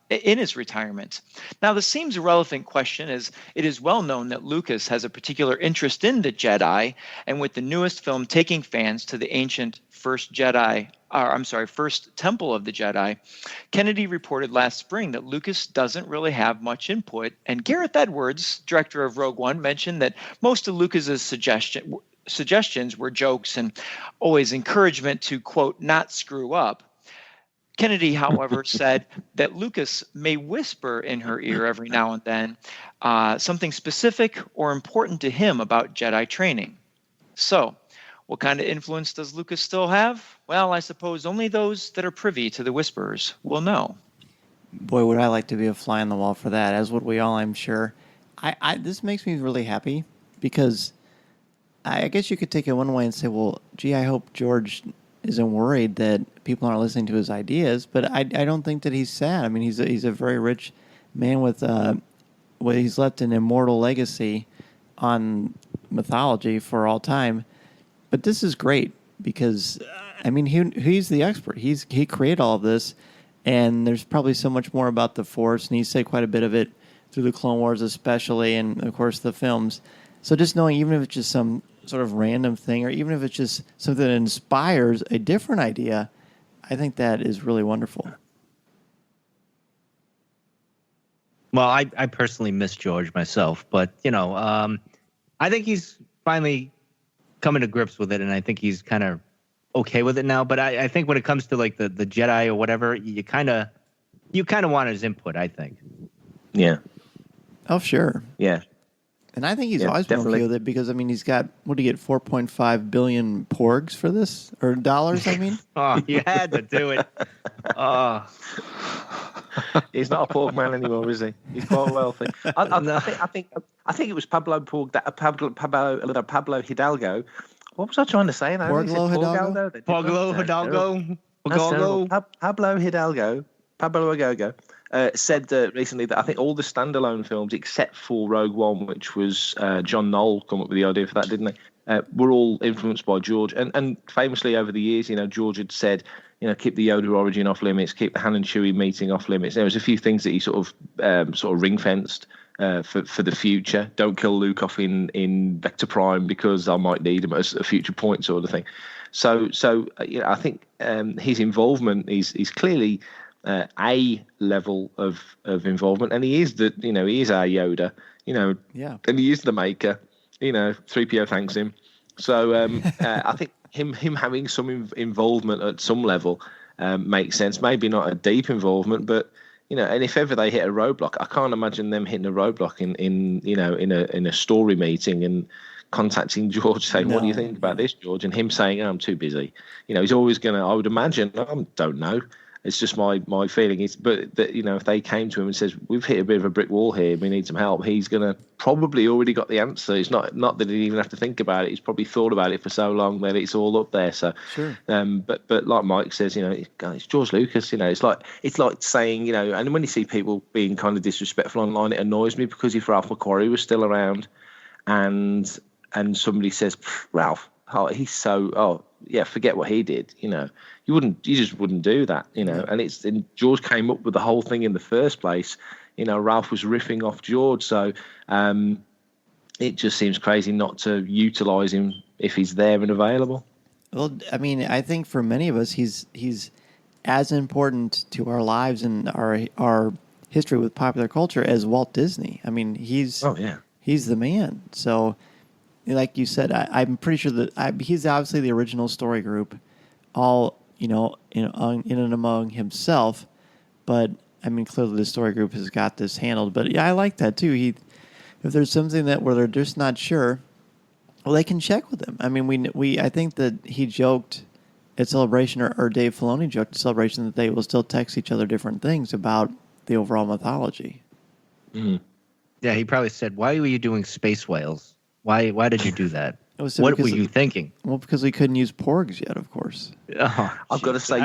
S9: in his retirement. Now, this seems a relevant question, as it is well known that Lucas has a particular interest in the Jedi, and with the newest film taking fans to the ancient first Temple of the Jedi, Kennedy reported last spring that Lucas doesn't really have much input, and Gareth Edwards, director of Rogue One, mentioned that most of Lucas's suggestions were jokes and always encouragement to, quote, not screw up. Kennedy, however, said that Lucas may whisper in her ear every now and then something specific or important to him about Jedi training. So, what kind of influence does Lucas still have? Well, I suppose only those that are privy to the whispers will know.
S3: Boy, would I like to be a fly on the wall for that, as would we all, I'm sure. This makes me really happy because I guess you could take it one way and say, well, gee, I hope George isn't worried that people aren't listening to his ideas, but I don't think that he's sad. I mean, he's a very rich man with he's left an immortal legacy on mythology for all time. But this is great because I mean he's the expert. He created all of this, and there's probably so much more about the Force, and he said quite a bit of it through the Clone Wars especially, and of course the films. So just knowing, even if it's just some sort of random thing, or even if it's just something that inspires a different idea, I think that is really wonderful.
S7: Well, I personally miss George myself, but, I think he's finally coming to grips with it, and I think he's kind of okay with it now. But I think when it comes to, like, the Jedi or whatever, you kind of want his input, I think.
S4: Yeah.
S3: Oh, sure.
S4: Yeah.
S3: And I think he's always been okay with it because, I mean, he's got, what do you get, 4.5 billion porgs for this? Or dollars, I mean?
S7: Oh, you had to do it. Oh.
S4: He's not a porg man anymore, is he? He's quite wealthy. I think it was Pablo Hidalgo. What was I trying to say now?
S3: Pablo Hidalgo?
S7: Pablo Hidalgo?
S4: Pablo Hidalgo. Pablo Agogo. Said recently that I think all the standalone films, except for Rogue One, which was John Knoll come up with the idea for that, didn't they? Were all influenced by George. And famously over the years, George had said, keep the Yoda origin off limits, keep the Han and Chewie meeting off limits. There was a few things that he sort of ring-fenced for the future. Don't kill Luke off in Vector Prime because I might need him at a future point, sort of thing. So I think his involvement is clearly a level of involvement, and he is our Yoda, and he is the maker, 3PO thanks him. So I think him having some involvement at some level makes sense. Maybe not a deep involvement, but and if ever they hit a roadblock, I can't imagine them hitting a roadblock in a story meeting and contacting George saying, what do you think about this, George? And him saying, I'm too busy. He's always I would imagine, I don't know. It's just my feeling is, but that, if they came to him and says, we've hit a bit of a brick wall here, we need some help, he's going to probably already got the answer. It's not that he even have to think about it. He's probably thought about it for so long that it's all up there. So,
S3: sure.
S4: But like Mike says, it's George Lucas. It's like saying, and when you see people being kind of disrespectful online, it annoys me because if Ralph McQuarrie was still around, and and somebody says, Ralph, forget what he did. You just wouldn't do that, and George came up with the whole thing in the first place. Ralph was riffing off George. So it just seems crazy not to utilize him if he's there and available.
S3: Well, I mean, I think for many of us, he's as important to our lives and our history with popular culture as Walt Disney. I mean, he's the man. So, like you said, I'm pretty sure that he's obviously the original story group, all in and among himself. But I mean, clearly the story group has got this handled. But yeah, I like that too. If there's something where they're just not sure, well, they can check with him. I mean, I think that he joked at Celebration, or Dave Filoni joked at Celebration, that they will still text each other different things about the overall mythology.
S7: Mm. Yeah, he probably said, "Why were you doing space whales? Why did you do that? What were you thinking?"
S3: Well, because we couldn't use porgs yet, of course.
S7: Oh,
S4: I've got to say,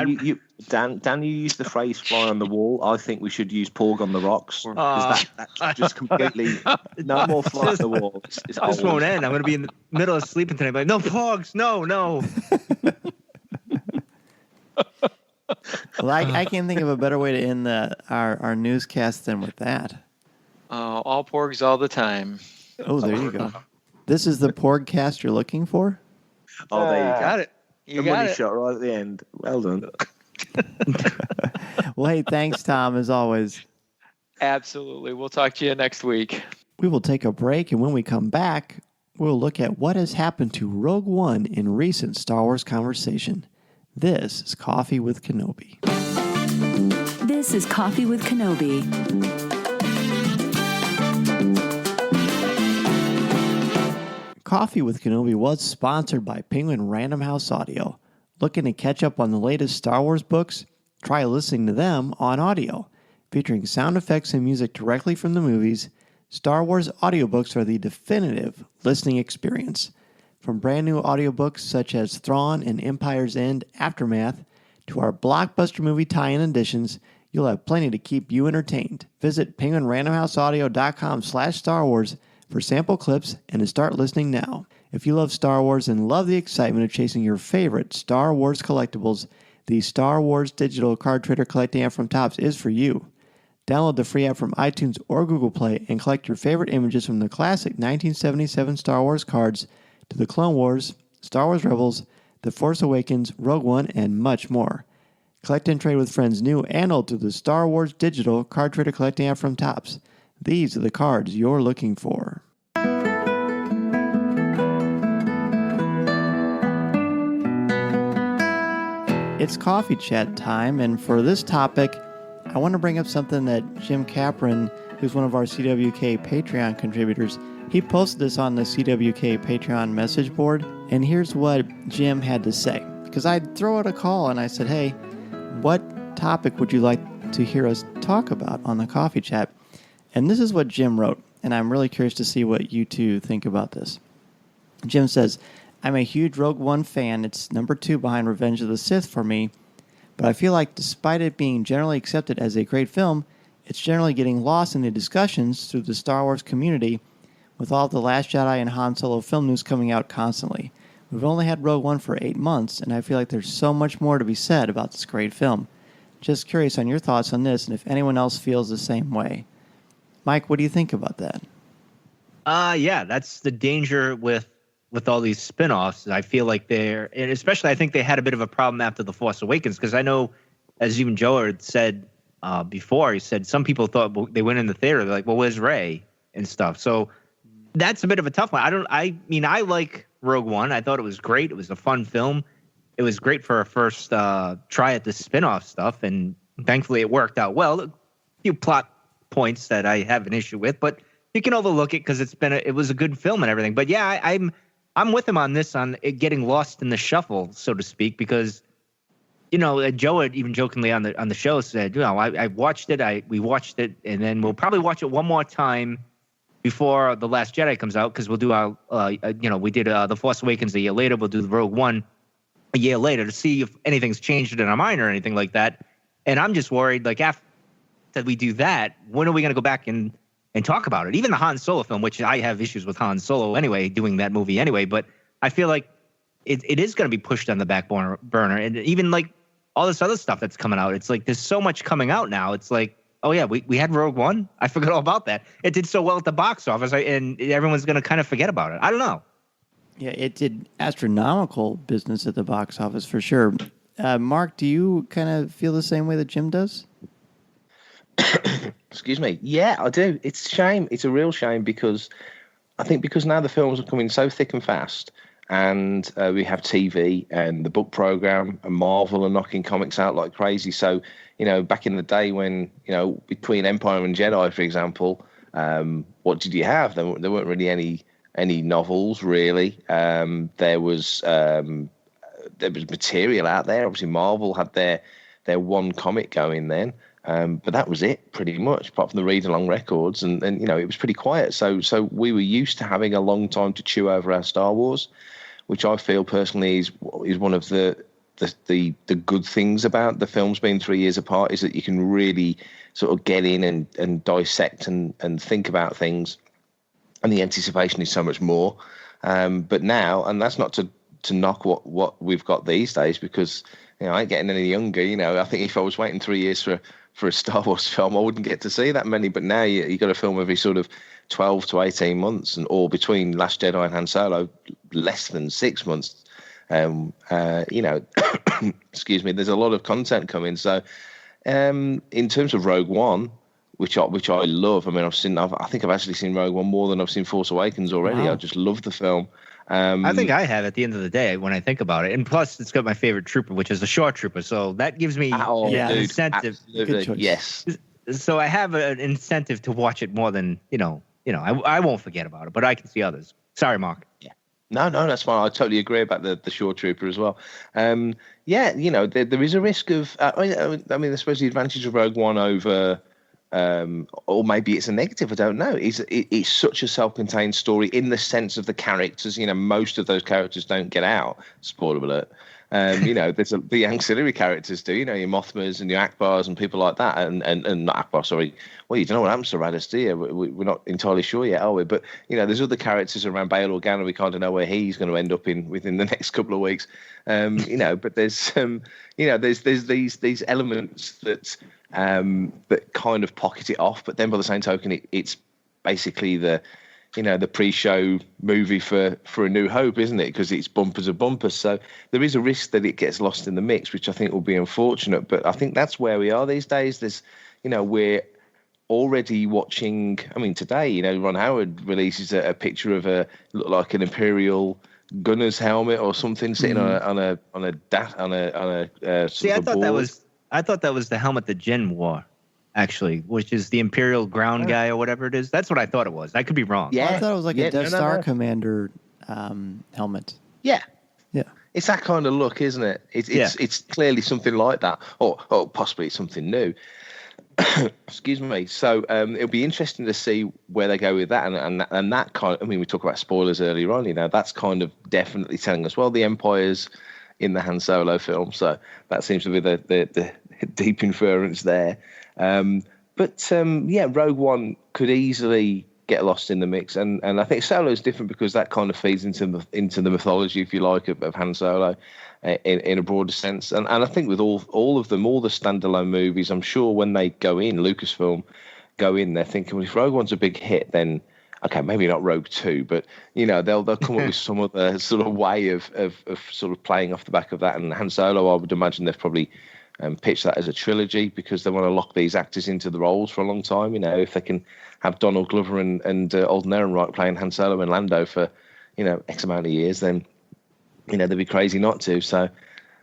S4: Dan, you used the phrase "fly on the wall." I think we should use "porg on the rocks." That's just completely no more fly on the wall.
S7: This won't end. I'm going to be in the middle of sleeping tonight. Like, no porgs, no.
S3: Well, I can't think of a better way to end our newscast than with that.
S9: All porgs all the time.
S3: Oh, there you go. This is the porgcast you're looking for?
S4: Oh, there you
S9: got it. You got it.
S4: Shot right at the end. Well done.
S3: Well, hey, thanks, Tom, as always.
S9: Absolutely. We'll talk to you next week.
S3: We will take a break, and when we come back, we'll look at what has happened to Rogue One in recent Star Wars conversation. This is Coffee with Kenobi.
S10: This is Coffee with Kenobi.
S3: Coffee with Kenobi was sponsored by Penguin Random House Audio. Looking to catch up on the latest Star Wars books? Try listening to them on audio. Featuring sound effects and music directly from the movies, Star Wars audiobooks are the definitive listening experience. From brand new audiobooks such as Thrawn and Empire's End Aftermath to our blockbuster movie tie-in editions, you'll have plenty to keep you entertained. Visit penguinrandomhouseaudio.com/Star Wars for sample clips and to start listening now. If you love Star Wars and love the excitement of chasing your favorite Star Wars collectibles, the Star Wars Digital Card Trader Collecting app from Topps is for you. Download the free app from iTunes or Google Play and collect your favorite images from the classic 1977 Star Wars cards to the Clone Wars, Star Wars Rebels, The Force Awakens, Rogue One, and much more. Collect and trade with friends new and old through the Star Wars Digital Card Trader Collecting app from Topps. These are the cards you're looking for. It's coffee chat time, and for this topic, I want to bring up something that Jim Capron, who's one of our CWK Patreon contributors, he posted this on the CWK Patreon message board, and here's what Jim had to say. Because I'd throw out a call and I said, hey, what topic would you like to hear us talk about on the coffee chat? And this is what Jim wrote, and I'm really curious to see what you two think about this. Jim says, I'm a huge Rogue One fan. It's number 2 behind Revenge of the Sith for me, but I feel like despite it being generally accepted as a great film, it's generally getting lost in the discussions through the Star Wars community with all the Last Jedi and Han Solo film news coming out constantly. We've only had Rogue One for 8 months, and I feel like there's so much more to be said about this great film. Just curious on your thoughts on this and if anyone else feels the same way. Mike, what do you think about that?
S7: Yeah, that's the danger with all these spin-offs. I feel like and especially I think they had a bit of a problem after The Force Awakens, because I know, as even Joe had said before, he said some people thought they went in the theater, they're like, well, where's Rey and stuff. So that's a bit of a tough one. I mean, I like Rogue One. I thought it was great. It was a fun film. It was great for a first try at the spin-off stuff, and thankfully it worked out well. A few plot points that I have an issue with, but you can overlook it because it was a good film and everything. But yeah, I'm with him on this, on it getting lost in the shuffle, so to speak, because Joe had even jokingly on the show said, I watched it, we watched it, and then we'll probably watch it one more time before The Last Jedi comes out, because we'll do our we did The Force Awakens a year later, we'll do the Rogue One a year later to see if anything's changed in our mind or anything like that. And I'm just worried, like after we do that, when are we going to go back and and talk about it. Even the Han Solo film, which I have issues with Han Solo anyway, doing that movie anyway, but I feel like it is going to be pushed on the back burner. And even like all this other stuff that's coming out, it's like there's so much coming out now. It's like, oh yeah, we had Rogue One. I forgot all about that. It did so well at the box office, and everyone's going to kind of forget about it. I don't know.
S3: Yeah, it did astronomical business at the box office for sure. Mark, do you kind of feel the same way that Jim does?
S4: Excuse me. Yeah, I do. It's a shame. It's a real shame because I think because now the films are coming so thick and fast, and we have TV and the book program and Marvel are knocking comics out like crazy. So, back in the day when, between Empire and Jedi, for example, what did you have? There weren't really any novels, really. There was material out there. Obviously, Marvel had their one comic going then. But that was it pretty much, apart from the read-along records, and it was pretty quiet. So we were used to having a long time to chew over our Star Wars, which I feel personally is one of the good things about the films being 3 years apart, is that you can really sort of get in and dissect and think about things, and the anticipation is so much more. But now, and that's not to knock what we've got these days, because I ain't getting any younger. I think if I was waiting 3 years for a Star Wars film, I wouldn't get to see that many. But now you got a film every sort of 12 to 18 months, or between Last Jedi and Han Solo, less than 6 months. Excuse me. There's a lot of content coming. So, in terms of Rogue One, which I love. I mean, I think I've actually seen Rogue One more than I've seen Force Awakens already. Wow. I just love the film.
S7: I think I have at the end of the day when I think about it. And plus, it's got my favorite trooper, which is the Shore Trooper. So that gives me an incentive.
S4: Yes.
S7: So I have an incentive to watch it more than, I won't forget about it, but I can see others. Sorry, Mark.
S4: Yeah. No, that's fine. I totally agree about the Shore Trooper as well. There is a risk of, I suppose the advantage of Rogue One over, or maybe it's a negative, I don't know. It's such a self-contained story in the sense of the characters. Most of those characters don't get out. Spoiler alert. There's the ancillary characters do. Your Mothmas and your Akbars and people like that. And not Akbar, sorry. Well, you don't know what happens to Raddus, do you? We're not entirely sure yet, are we? But there's other characters around Bail Organa. We kind of know where he's going to end up within the next couple of weeks. But there's there's these elements that kind of pocket it off, but then by the same token, it's basically the pre-show movie for A New Hope, isn't it? Because it's bumpers of bumpers. So there is a risk that it gets lost in the mix, which I think will be unfortunate. But I think that's where we are these days. There's, we're already watching. I mean, today, Ron Howard releases a picture of look like an Imperial gunner's helmet or something sitting on a
S7: See, I thought that was the helmet that Jin wore, actually, which is the Imperial ground guy or whatever it is. That's what I thought it was. I could be wrong.
S3: Yeah, I thought it was like a Death Star Commander helmet.
S4: Yeah.
S3: Yeah.
S4: It's that kind of look, isn't it? It's clearly something like that, or possibly something new. Excuse me. So it'll be interesting to see where they go with that, and that kind of, I mean, we talked about spoilers earlier on. That's kind of definitely telling us, well, the Empire's in the Han Solo film, so that seems to be the deep inference there. Rogue One could easily get lost in the mix, and I think Solo is different because that kind of feeds into the mythology, if you like, of Han Solo in a broader sense. And I think with all of them, all the standalone movies, I'm sure when they go in, Lucasfilm go in, they're thinking, well, if Rogue One's a big hit, then okay, maybe not Rogue 2, but they'll come up with some other sort of way of sort of playing off the back of that. And Han Solo, I would imagine they've probably pitch that as a trilogy because they want to lock these actors into the roles for a long time. If they can have Donald Glover and Alden Ehrenreich playing Han Solo and Lando for X amount of years, then they'd be crazy not to. So,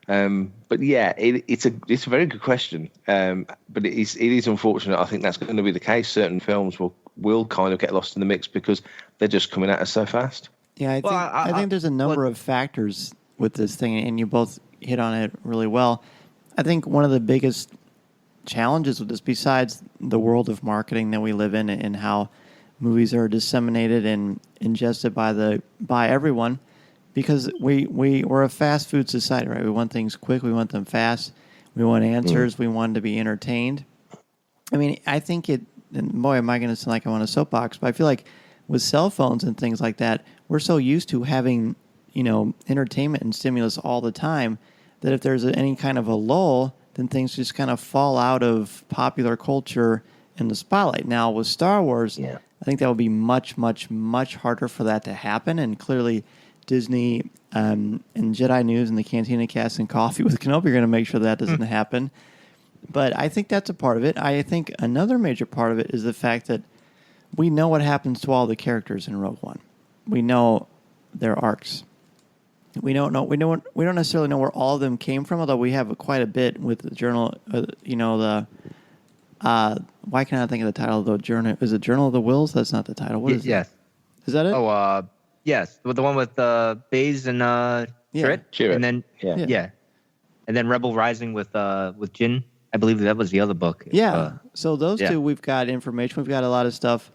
S4: it's a very good question. But it is unfortunate. I think that's going to be the case. Certain films will kind of get lost in the mix because they're just coming at us so fast.
S3: Yeah, I think there's a number of factors with this thing, and you both hit on it really well. I think one of the biggest challenges with this, besides the world of marketing that we live in and how movies are disseminated and ingested by everyone, because we're a fast food society, right? We want things quick, we want them fast, we want answers, we want to be entertained. I mean, I think and boy, am I going to sound like I'm on a soapbox, but I feel like with cell phones and things like that, we're so used to having, entertainment and stimulus all the time that if there's any kind of a lull, then things just kind of fall out of popular culture in the spotlight. Now, with Star Wars, I think that would be much, much, much harder for that to happen. And clearly, Disney and Jedi News and the Cantina Cast and Coffee with Kenobi are going to make sure that doesn't happen. But I think that's a part of it. I think another major part of it is the fact that we know what happens to all the characters in Rogue One. We know their arcs. We don't necessarily know where all of them came from, although we have quite a bit with the journal. Why can't I think of the title of the journal? Is it Journal of the Wills? That's not the title. What is it?
S7: Yes.
S3: Is that it?
S7: Oh, yes. With the one with Baze and Chirrut. And then and then Rebel Rising with Jin. I believe that was the other book.
S3: Yeah. So those two, we've got information. We've got a lot of stuff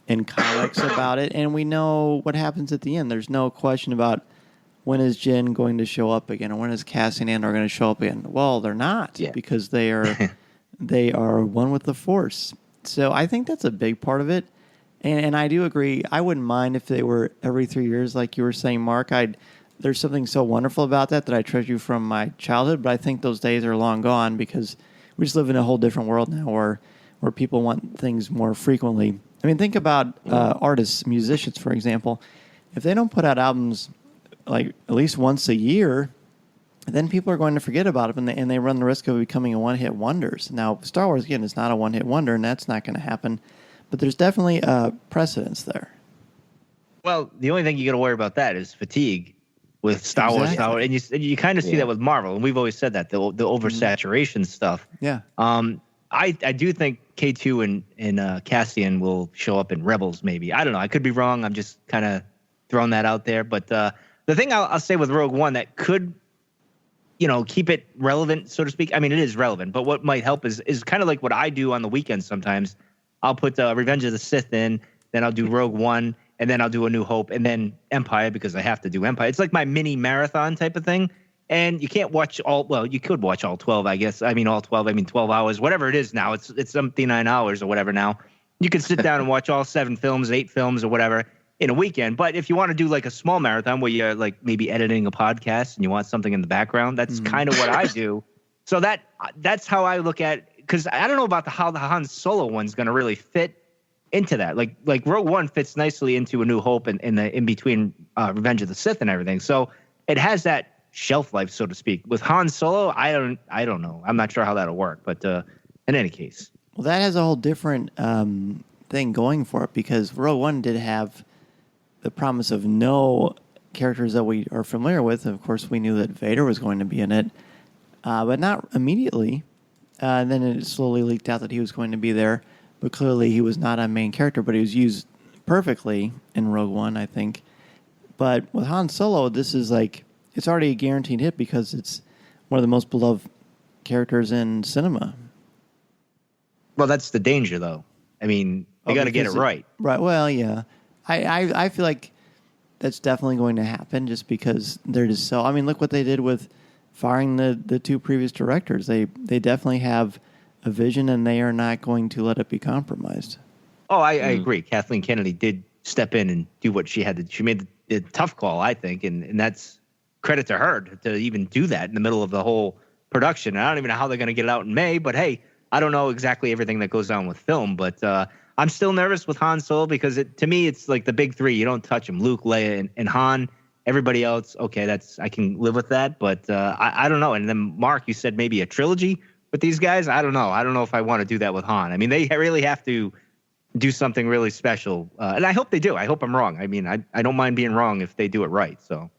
S3: in comics about it, and we know what happens at the end. There's no question about when is Jin going to show up again, or when is Cassian Andor going to show up again. Well, they're not because they are one with the Force. So I think that's a big part of it, and I do agree. I wouldn't mind if they were every 3 years, like you were saying, Mark. There's something so wonderful about that I treasure from my childhood, but I think those days are long gone because we just live in a whole different world now where people want things more frequently. I mean, think about artists, musicians, for example. If they don't put out albums like at least once a year, then people are going to forget about them, and they run the risk of becoming a one-hit wonders. Now, Star Wars, again, is not a one-hit wonder, and that's not going to happen, but there's definitely precedence there.
S7: Well, the only thing you got to worry about that is fatigue. With Star Wars, and you kind of see that with Marvel, and we've always said that the oversaturation stuff.
S3: Yeah.
S7: I do think K2 and Cassian will show up in Rebels. Maybe I don't know. I could be wrong. I'm just kind of throwing that out there. But the thing I'll say with Rogue One that could, keep it relevant, so to speak. I mean, it is relevant, but what might help is kind of like what I do on the weekends. Sometimes I'll put Revenge of the Sith in, then I'll do Rogue One. And then I'll do A New Hope, and then Empire because I have to do Empire. It's like my mini marathon type of thing. And you can't watch you could watch all 12, I guess. I mean, all 12. I mean, 12 hours, whatever it is now. It's something 9 hours or whatever now. You can sit down and watch all 7 films, 8 films or whatever in a weekend. But if you want to do like a small marathon where you're like maybe editing a podcast and you want something in the background, that's kind of what I do. So that's how I look at it. Because I don't know about how the Han Solo one's going to really fit into that. Like Rogue One fits nicely into A New Hope and in between Revenge of the Sith and everything. So it has that shelf life, so to speak. With Han Solo, I don't know. I'm not sure how that'll work, but in any case.
S3: Well, that has a whole different thing going for it because Rogue One did have the promise of no characters that we are familiar with. Of course, we knew that Vader was going to be in it, but not immediately. And then it slowly leaked out that he was going to be there. But clearly he was not a main character, but he was used perfectly in Rogue One, I think. But with Han Solo, this is it's already a guaranteed hit because it's one of the most beloved characters in cinema.
S7: Well, that's the danger, though. I mean, they got to get it right.
S3: Right. Well, yeah. I feel like that's definitely going to happen just because they're just so... I mean, look what they did with firing the 2 previous directors. They definitely have a vision, and they are not going to let it be compromised.
S7: Oh, I agree. Kathleen Kennedy did step in and do what she had to. She made the tough call, I think, and that's credit to her to even do that in the middle of the whole production. I don't even know how they're going to get it out in May, but hey, I don't know exactly everything that goes on with film, but I'm still nervous with Han Solo because to me, it's like the big 3. You don't touch them: Luke, Leia, and Han. Everybody else, okay, I can live with that, but I don't know. And then Mark, you said maybe a trilogy with these guys. I don't know. I don't know if I want to do that with Han. I mean, they really have to do something really special, and I hope they do. I hope I'm wrong. I mean, I don't mind being wrong if they do it right. So,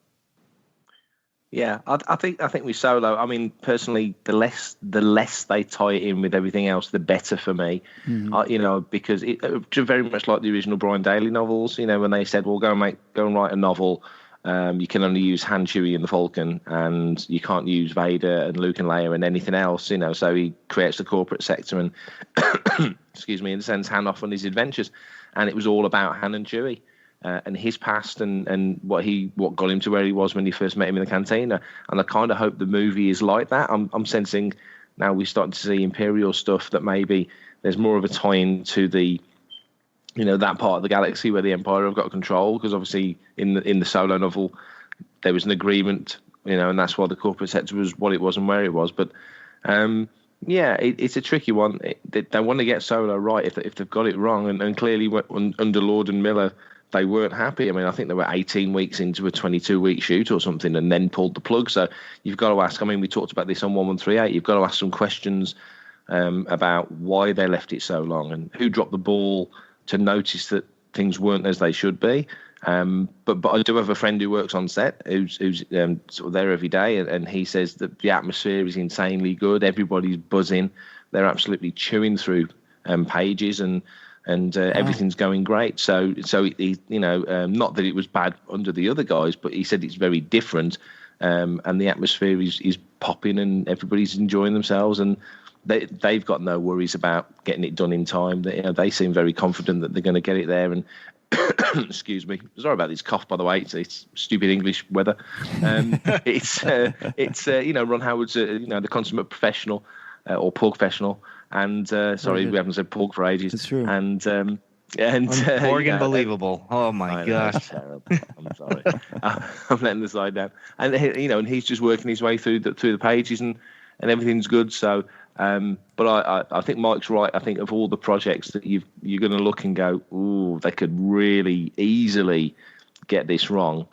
S4: yeah, I think with Solo, I mean, personally, the less they tie it in with everything else, the better for me. Because it very much like the original Brian Daley novels. When they said, "Well, go and write a novel." You can only use Han, Chewie, and the Falcon, and you can't use Vader and Luke and Leia and anything else, So he creates the corporate sector and, excuse me, and sends Han off on his adventures. And it was all about Han and Chewie and his past and what got him to where he was when he first met him in the cantina. And I kind of hope the movie is like that. I'm sensing now we're starting to see Imperial stuff that maybe there's more of a tie-in to the, that part of the galaxy where the Empire have got control, because obviously in the Solo novel there was an agreement, and that's why the corporate sector was what it was and where it was. But it's a tricky one. They want to get Solo right. If they've got it wrong, and clearly under Lord and Miller they weren't happy. I mean, I think they were 18 weeks into a 22-week shoot or something, and then pulled the plug. So you've got to ask. I mean, we talked about this on 1138. You've got to ask some questions about why they left it so long and who dropped the ball to notice that things weren't as they should be. But I do have a friend who works on set who's sort of there every day, and he says that the atmosphere is insanely good. Everybody's buzzing. They're absolutely chewing through pages, and everything's going great. So he, not that it was bad under the other guys, but he said it's very different, and the atmosphere is popping, and everybody's enjoying themselves, and they've got no worries about getting it done in time. They seem very confident that they're going to get it there. And excuse me, sorry about this cough, by the way. It's stupid English weather. It's Ron Howard's the consummate professional, or pork professional. And sorry, we haven't said pork for ages.
S3: It's true.
S4: And
S7: pork unbelievable. Oh my gosh.
S4: Terrible. I'm sorry. I'm letting the side down. And and he's just working his way through the pages, and everything's good. So, but I think Mike's right. I think of all the projects that you're going to look and go, ooh, they could really easily get this wrong.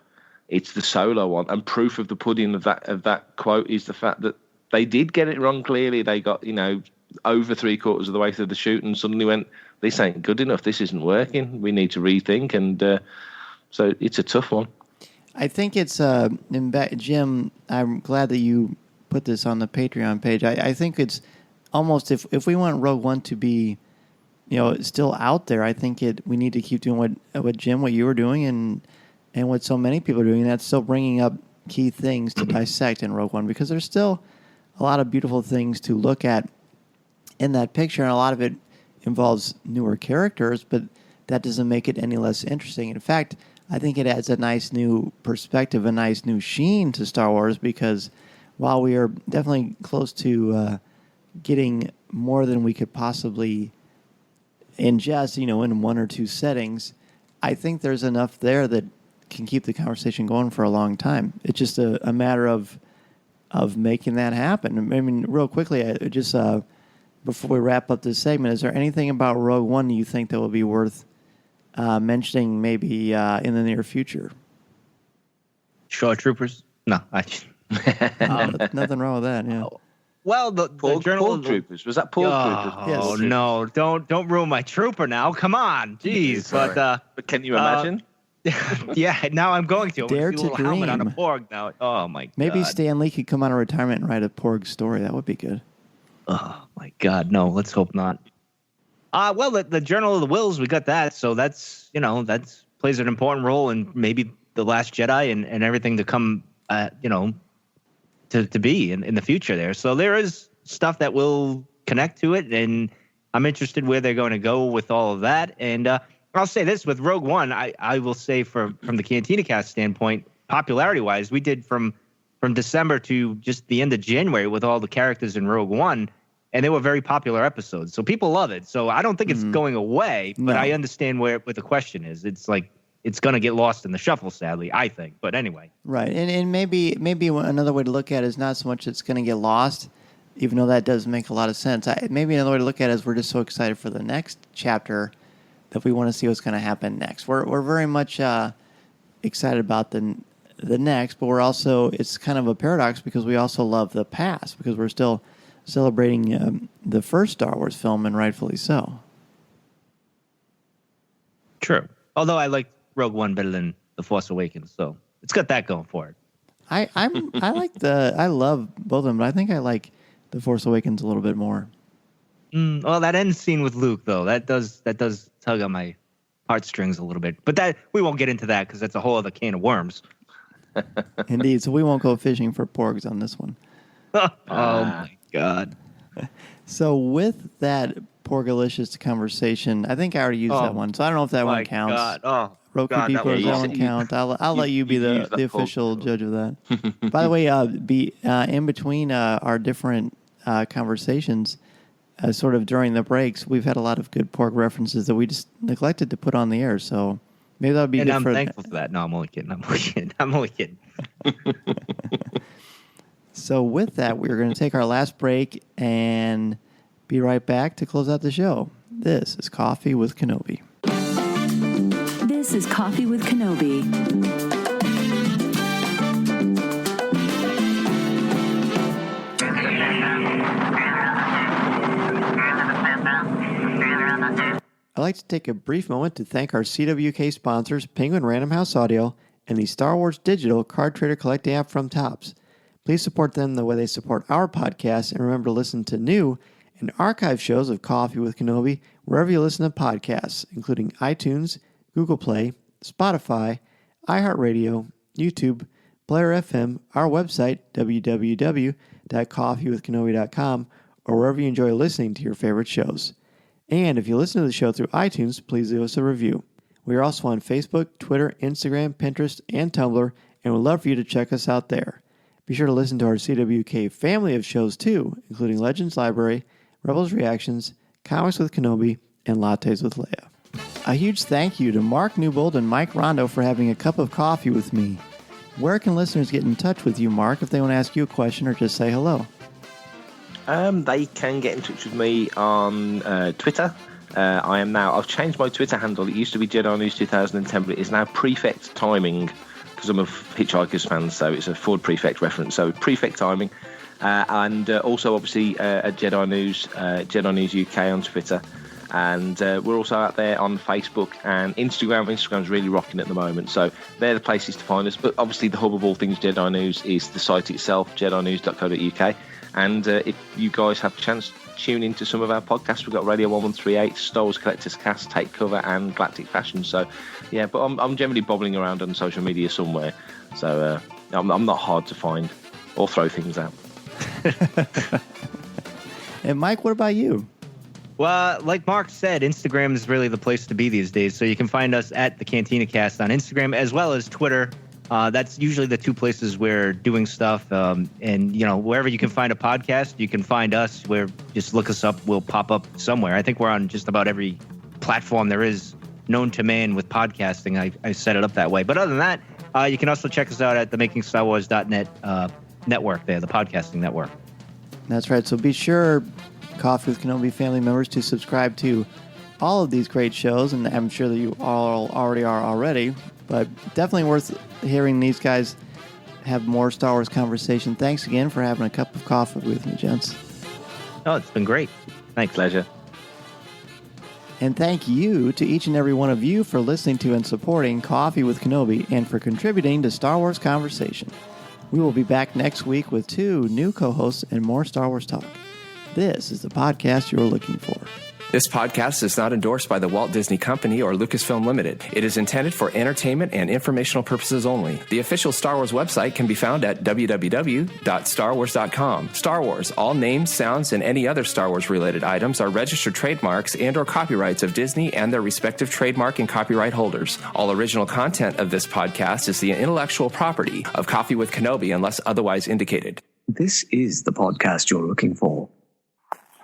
S4: It's the Solo one, and proof of the pudding of that quote is the fact that they did get it wrong. Clearly, they got over 3/4 of the way through the shoot and suddenly went, this ain't good enough. This isn't working. We need to rethink. And so it's a tough one.
S3: I think it's Jim. I'm glad that you put this on the Patreon page. I think it's almost if we want Rogue One to be, still out there, I think we need to keep doing what Jim, what you were doing, and what so many people are doing. And that's still bringing up key things to dissect in Rogue One, because there's still a lot of beautiful things to look at in that picture, and a lot of it involves newer characters, but that doesn't make it any less interesting. In fact, I think it adds a nice new perspective, a nice new sheen to Star Wars, because while we are definitely close to getting more than we could possibly ingest, in one or two settings, I think there's enough there that can keep the conversation going for a long time. It's just a matter of making that happen. I mean, real quickly, before we wrap up this segment, is there anything about Rogue One you think that will be worth mentioning maybe in the near future?
S7: Shore Troopers? No,
S3: nothing wrong with that. Yeah.
S7: Well, the
S4: Pork Troopers, was that Pork Troopers?
S7: Oh yes. No! Don't ruin my trooper now. Come on, jeez.
S4: But can you imagine?
S7: Yeah, now I'm going to.
S3: Dare
S7: to see a
S3: to
S7: little helmet
S3: dream.
S7: on a Porg now. Oh my god!
S3: Maybe Stan Lee could come out of retirement and write a Porg story. That would be good.
S7: Oh my God, no! Let's hope not. Well, the Journal of the Wills, we got that, so that's plays an important role in maybe the Last Jedi and everything to come, to be in the future there. So there is stuff that will connect to it, and I'm interested where they're going to go with all of that. And I'll say this with Rogue One, I will say from the Cantina Cast standpoint, popularity wise, we did from December to just the end of January with all the characters in Rogue One, and they were very popular episodes. So people love it. So I don't think it's going away, but I understand what the question is. It's like it's going to get lost in the shuffle, sadly, I think. But anyway.
S3: Right. And maybe another way to look at it is not so much it's going to get lost, even though that does make a lot of sense. Maybe another way to look at it is we're just so excited for the next chapter that we want to see what's going to happen next. We're very much excited about the next, but we're also, it's kind of a paradox because we also love the past, because we're still celebrating the first Star Wars film, and rightfully so.
S7: True. Although I like Rogue One better than The Force Awakens, so it's got that going for it.
S3: I love both of them, but I think I like The Force Awakens a little bit more.
S7: Well, that end scene with Luke, though, that does tug on my heartstrings a little bit. But that we won't get into that because that's a whole other can of worms.
S3: Indeed. So we won't go fishing for porgs on this one.
S7: Oh my God.
S3: So with that porgalicious conversation, I think I already used that one. So I don't know if that one counts.
S7: God. Oh,
S3: Roku
S7: God,
S3: people, that one count. I'll let you be the official judge of that. By the way, in between our different conversations, sort of during the breaks, we've had a lot of good pork references that we just neglected to put on the air. So maybe that would be good.
S7: And I'm thankful for that. No, I'm only kidding. I'm only kidding.
S3: So with that, we're going to take our last break and be right back to close out the show. This is Coffee with Kenobi.
S10: This is Coffee with Kenobi.
S3: I'd like to take a brief moment to thank our CWK sponsors, Penguin Random House Audio, and the Star Wars Digital Card Trader Collecting app from Topps. Please support them the way they support our podcast, and remember to listen to new and archive shows of Coffee with Kenobi wherever you listen to podcasts, including iTunes, Google Play, Spotify, iHeartRadio, YouTube, Player FM, our website, www.coffeewithkenobi.com, or wherever you enjoy listening to your favorite shows. And if you listen to the show through iTunes, please leave us a review. We are also on Facebook, Twitter, Instagram, Pinterest, and Tumblr, and we'd love for you to check us out there. Be sure to listen to our CWK family of shows too, including Legends Library, Rebels Reactions, Comics with Kenobi, and Lattes with Leia. A huge thank you to Mark Newbold and Mike Rondeau for having a cup of coffee with me. Where can listeners get in touch with you, Mark, if they want to ask you a question or just say hello?
S4: They can get in touch with me on Twitter. I've changed my Twitter handle. It used to be Jedi News 2010, but it is now Prefect Timing, because I'm a Hitchhikers fan, so it's a Ford Prefect reference. So Prefect Timing. And also, obviously, at Jedi News UK on Twitter. And we're also out there on Facebook and Instagram. Instagram's really rocking at the moment. So they're the places to find us. But obviously, the hub of all things Jedi News is the site itself, jedinews.co.uk. And if you guys have a chance, tune into some of our podcasts. We've got Radio 1138, Star Wars Collector's Cast, Take Cover, and Galactic Fashion. So, yeah, but I'm generally bobbling around on social media somewhere. So I'm not hard to find or throw things out.
S3: And Mike, what about you?
S7: Well, like Mark said, Instagram is really the place to be these days. So you can find us at the Cantina Cast on Instagram as well as Twitter. That's usually the two places we're doing stuff. And, wherever you can find a podcast, you can find us. Just look us up. We'll pop up somewhere. I think we're on just about every platform there is known to man with podcasting. I set it up that way. But other than that, you can also check us out at the MakingStarWars.net network there, the podcasting network.
S3: That's right. So be sure, Coffee with Kenobi family members, to subscribe to all of these great shows. And I'm sure that you all already are already. But definitely worth hearing these guys have more Star Wars conversation. Thanks again for having a cup of coffee with me, gents.
S7: Oh, it's been great. Thanks.
S4: Pleasure.
S3: And thank you to each and every one of you for listening to and supporting Coffee with Kenobi and for contributing to Star Wars Conversation. We will be back next week with 2 new co-hosts and more Star Wars talk. This is the podcast you're looking for.
S11: This podcast is not endorsed by the Walt Disney Company or Lucasfilm Limited. It is intended for entertainment and informational purposes only. The official Star Wars website can be found at www.starwars.com. Star Wars, all names, sounds, and any other Star Wars-related items are registered trademarks and or copyrights of Disney and their respective trademark and copyright holders. All original content of this podcast is the intellectual property of Coffee with Kenobi unless otherwise indicated.
S12: This is the podcast you're looking for.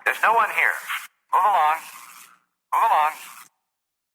S13: There's no one here.